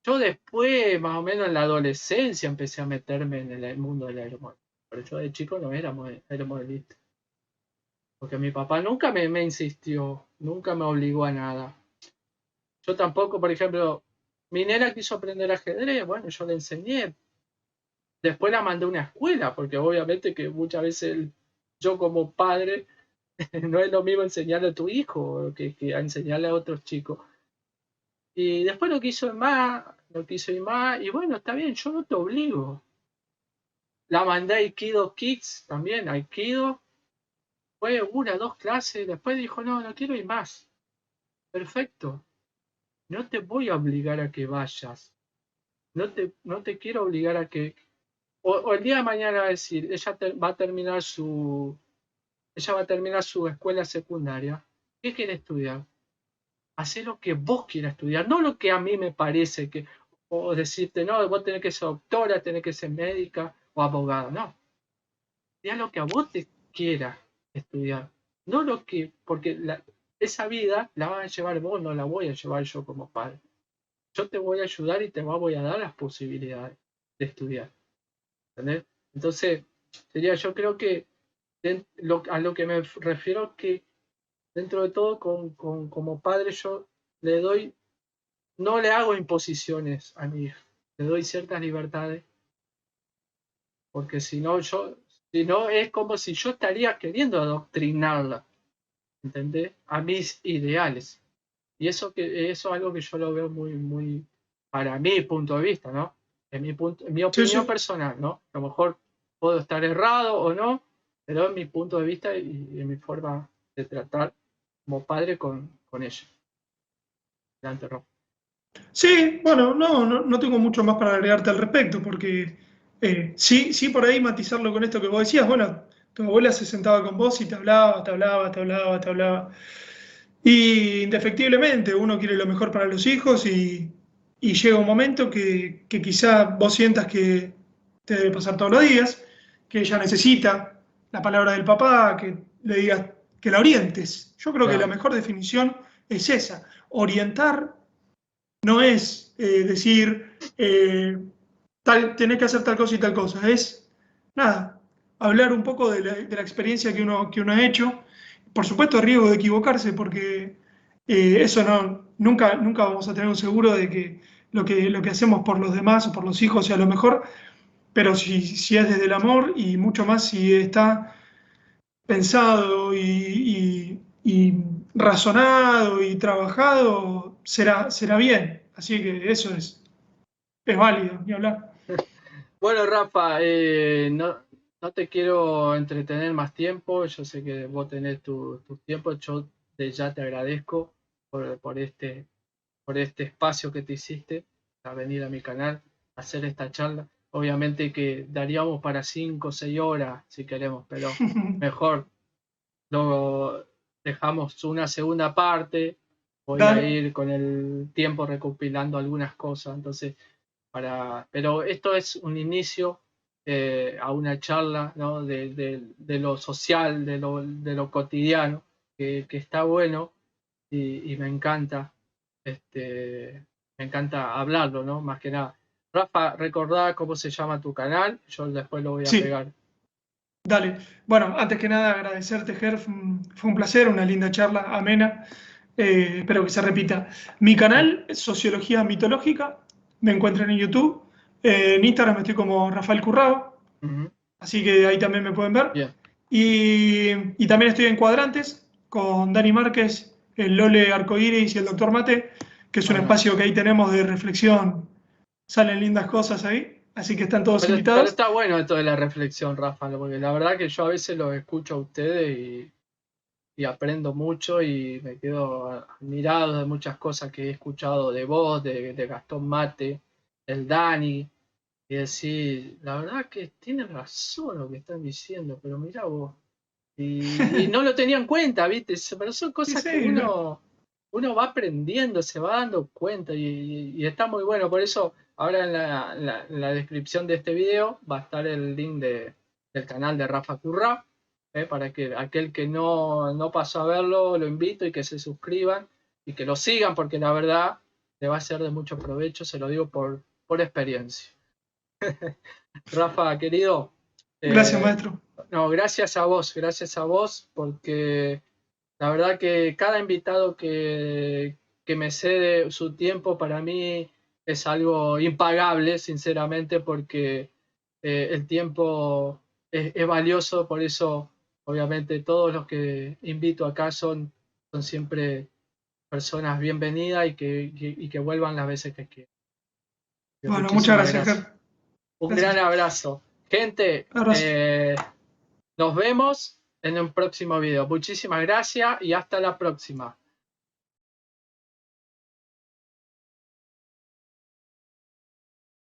Speaker 1: Yo después, más o menos en la adolescencia, empecé a meterme en el mundo del aeromodelismo. Pero yo de chico no era aeromodelista. Porque mi papá nunca me insistió, nunca me obligó a nada. Yo tampoco, por ejemplo, mi nena quiso aprender ajedrez, bueno, yo le enseñé. Después la mandé a una escuela, porque obviamente que muchas veces yo como padre no es lo mismo enseñarle a tu hijo que a enseñarle a otros chicos. Y después no quiso ir más, no quiso ir más, y bueno, está bien, yo no te obligo. La mandé a Aikido Kids también, Aikido, fue una, dos clases, después dijo, no, no quiero ir más. Perfecto, no te voy a obligar a que vayas, no te quiero obligar a que, o el día de mañana va a decir, ella va a terminar su escuela secundaria. ¿Qué quiere estudiar? Hacer lo que vos quieras estudiar, no lo que a mí me parece que, o decirte, no, vos tenés que ser doctora, tenés que ser médica o abogada, no. Estudia lo que a vos te quieras estudiar, no lo que, porque esa vida la vas a llevar vos, no la voy a llevar yo como padre. Yo te voy a ayudar y te voy a dar las posibilidades de estudiar. ¿Entendés? Entonces, sería, yo creo que a lo que me refiero que dentro de todo, como padre, yo le doy, no le hago imposiciones a mi hija, le doy ciertas libertades, porque si no es como si yo estaría queriendo adoctrinarla, ¿entendés? A mis ideales. Y eso es algo que yo lo veo muy, para mi punto de vista, ¿no? En mi
Speaker 2: Sí,
Speaker 1: opinión
Speaker 2: sí.
Speaker 1: personal, ¿no? A lo mejor puedo estar errado o no, Pero es mi punto de vista y mi forma de tratar como padre con ella. Adelante, Rob.
Speaker 2: Sí, bueno, no tengo mucho más para agregarte al respecto, porque sí por ahí matizarlo con esto que vos decías, bueno, tu abuela se sentaba con vos y te hablaba, te hablaba, te hablaba, te hablaba. Y indefectiblemente uno quiere lo mejor para los hijos y llega un momento que quizá vos sientas que te debe pasar todos los días, que ella necesita la palabra del papá, que le digas que la orientes. Yo creo que la
Speaker 1: Claro,
Speaker 2: mejor definición es esa, orientar no es decir, tenés que hacer tal cosa y tal cosa, es nada, hablar un poco de la experiencia que uno ha hecho. Por supuesto, a riesgo de equivocarse, porque eso nunca vamos a tener un seguro de que lo que hacemos por los demás o por los hijos sea lo mejor, pero si es desde el amor y mucho más si está pensado y razonado y trabajado, será bien. Así que eso es válido, ni hablar.
Speaker 1: bueno, Rafa, no te quiero entretener más tiempo. Yo sé que vos tenés tu tiempo. Yo de ya te agradezco por este espacio que te hiciste a venir a mi canal a hacer esta charla. Obviamente que daríamos para 5 o 6 horas si queremos, pero mejor lo dejamos una segunda parte. Voy a
Speaker 2: Dale.
Speaker 1: ir con el tiempo recopilando algunas cosas. Entonces, pero esto es un inicio a una charla, ¿no? de lo social, de lo cotidiano, que está bueno y me encanta hablarlo, ¿no? Más que nada. Rafa, recordá cómo se llama tu canal, yo después lo voy a
Speaker 2: Sí,
Speaker 1: pegar.
Speaker 2: dale. Bueno, antes que nada agradecerte, Ger, fue un placer, una linda charla, amena. Espero que se repita. Mi canal es Sociología Mitológica, me encuentran en YouTube. En Instagram estoy como Rafael Currao,
Speaker 1: Ujú.
Speaker 2: así que ahí también me pueden ver.
Speaker 1: Bien,
Speaker 2: Y también estoy en Cuadrantes con Dani Márquez, el Lole Arcoiris y el Doctor Mate, que es un
Speaker 1: bueno.
Speaker 2: espacio que ahí tenemos de reflexión. Salen lindas cosas ahí, así que están todos
Speaker 1: Pero
Speaker 2: invitados.
Speaker 1: está bueno esto de la reflexión, Rafa, porque la verdad que yo a veces los escucho a ustedes y aprendo mucho y me quedo admirado de muchas cosas que he escuchado de vos, de Gastón Mate, el Dani, y decir, la verdad que tienen razón lo que están diciendo, pero mirá vos. Y no lo tenía en cuenta, ¿viste? Pero son
Speaker 2: Sí,
Speaker 1: cosas que
Speaker 2: sí,
Speaker 1: uno va aprendiendo, se va dando cuenta y está muy bueno. Por eso, ahora en la descripción de este video va a estar el link del canal de Rafa Currá, para que aquel que no pasó a verlo, lo invito y que se suscriban y que lo sigan, porque la verdad le va a ser de mucho provecho, se lo digo por experiencia. Rafa, querido,
Speaker 2: gracias,
Speaker 1: eh,
Speaker 2: maestro.
Speaker 1: no, gracias a vos, porque la verdad que cada invitado que me cede su tiempo para mí es algo impagable, sinceramente, porque el tiempo es valioso, por eso obviamente todos los que invito acá son siempre personas bienvenidas y que vuelvan las veces que quieran.
Speaker 2: Bueno, muchas
Speaker 1: Muchísimas
Speaker 2: gracias,
Speaker 1: gracias.
Speaker 2: Ger.
Speaker 1: Un gran
Speaker 2: Gracias.
Speaker 1: abrazo. Gente,
Speaker 2: Abrazo.
Speaker 1: nos vemos en un próximo video. Muchísimas gracias y hasta la próxima.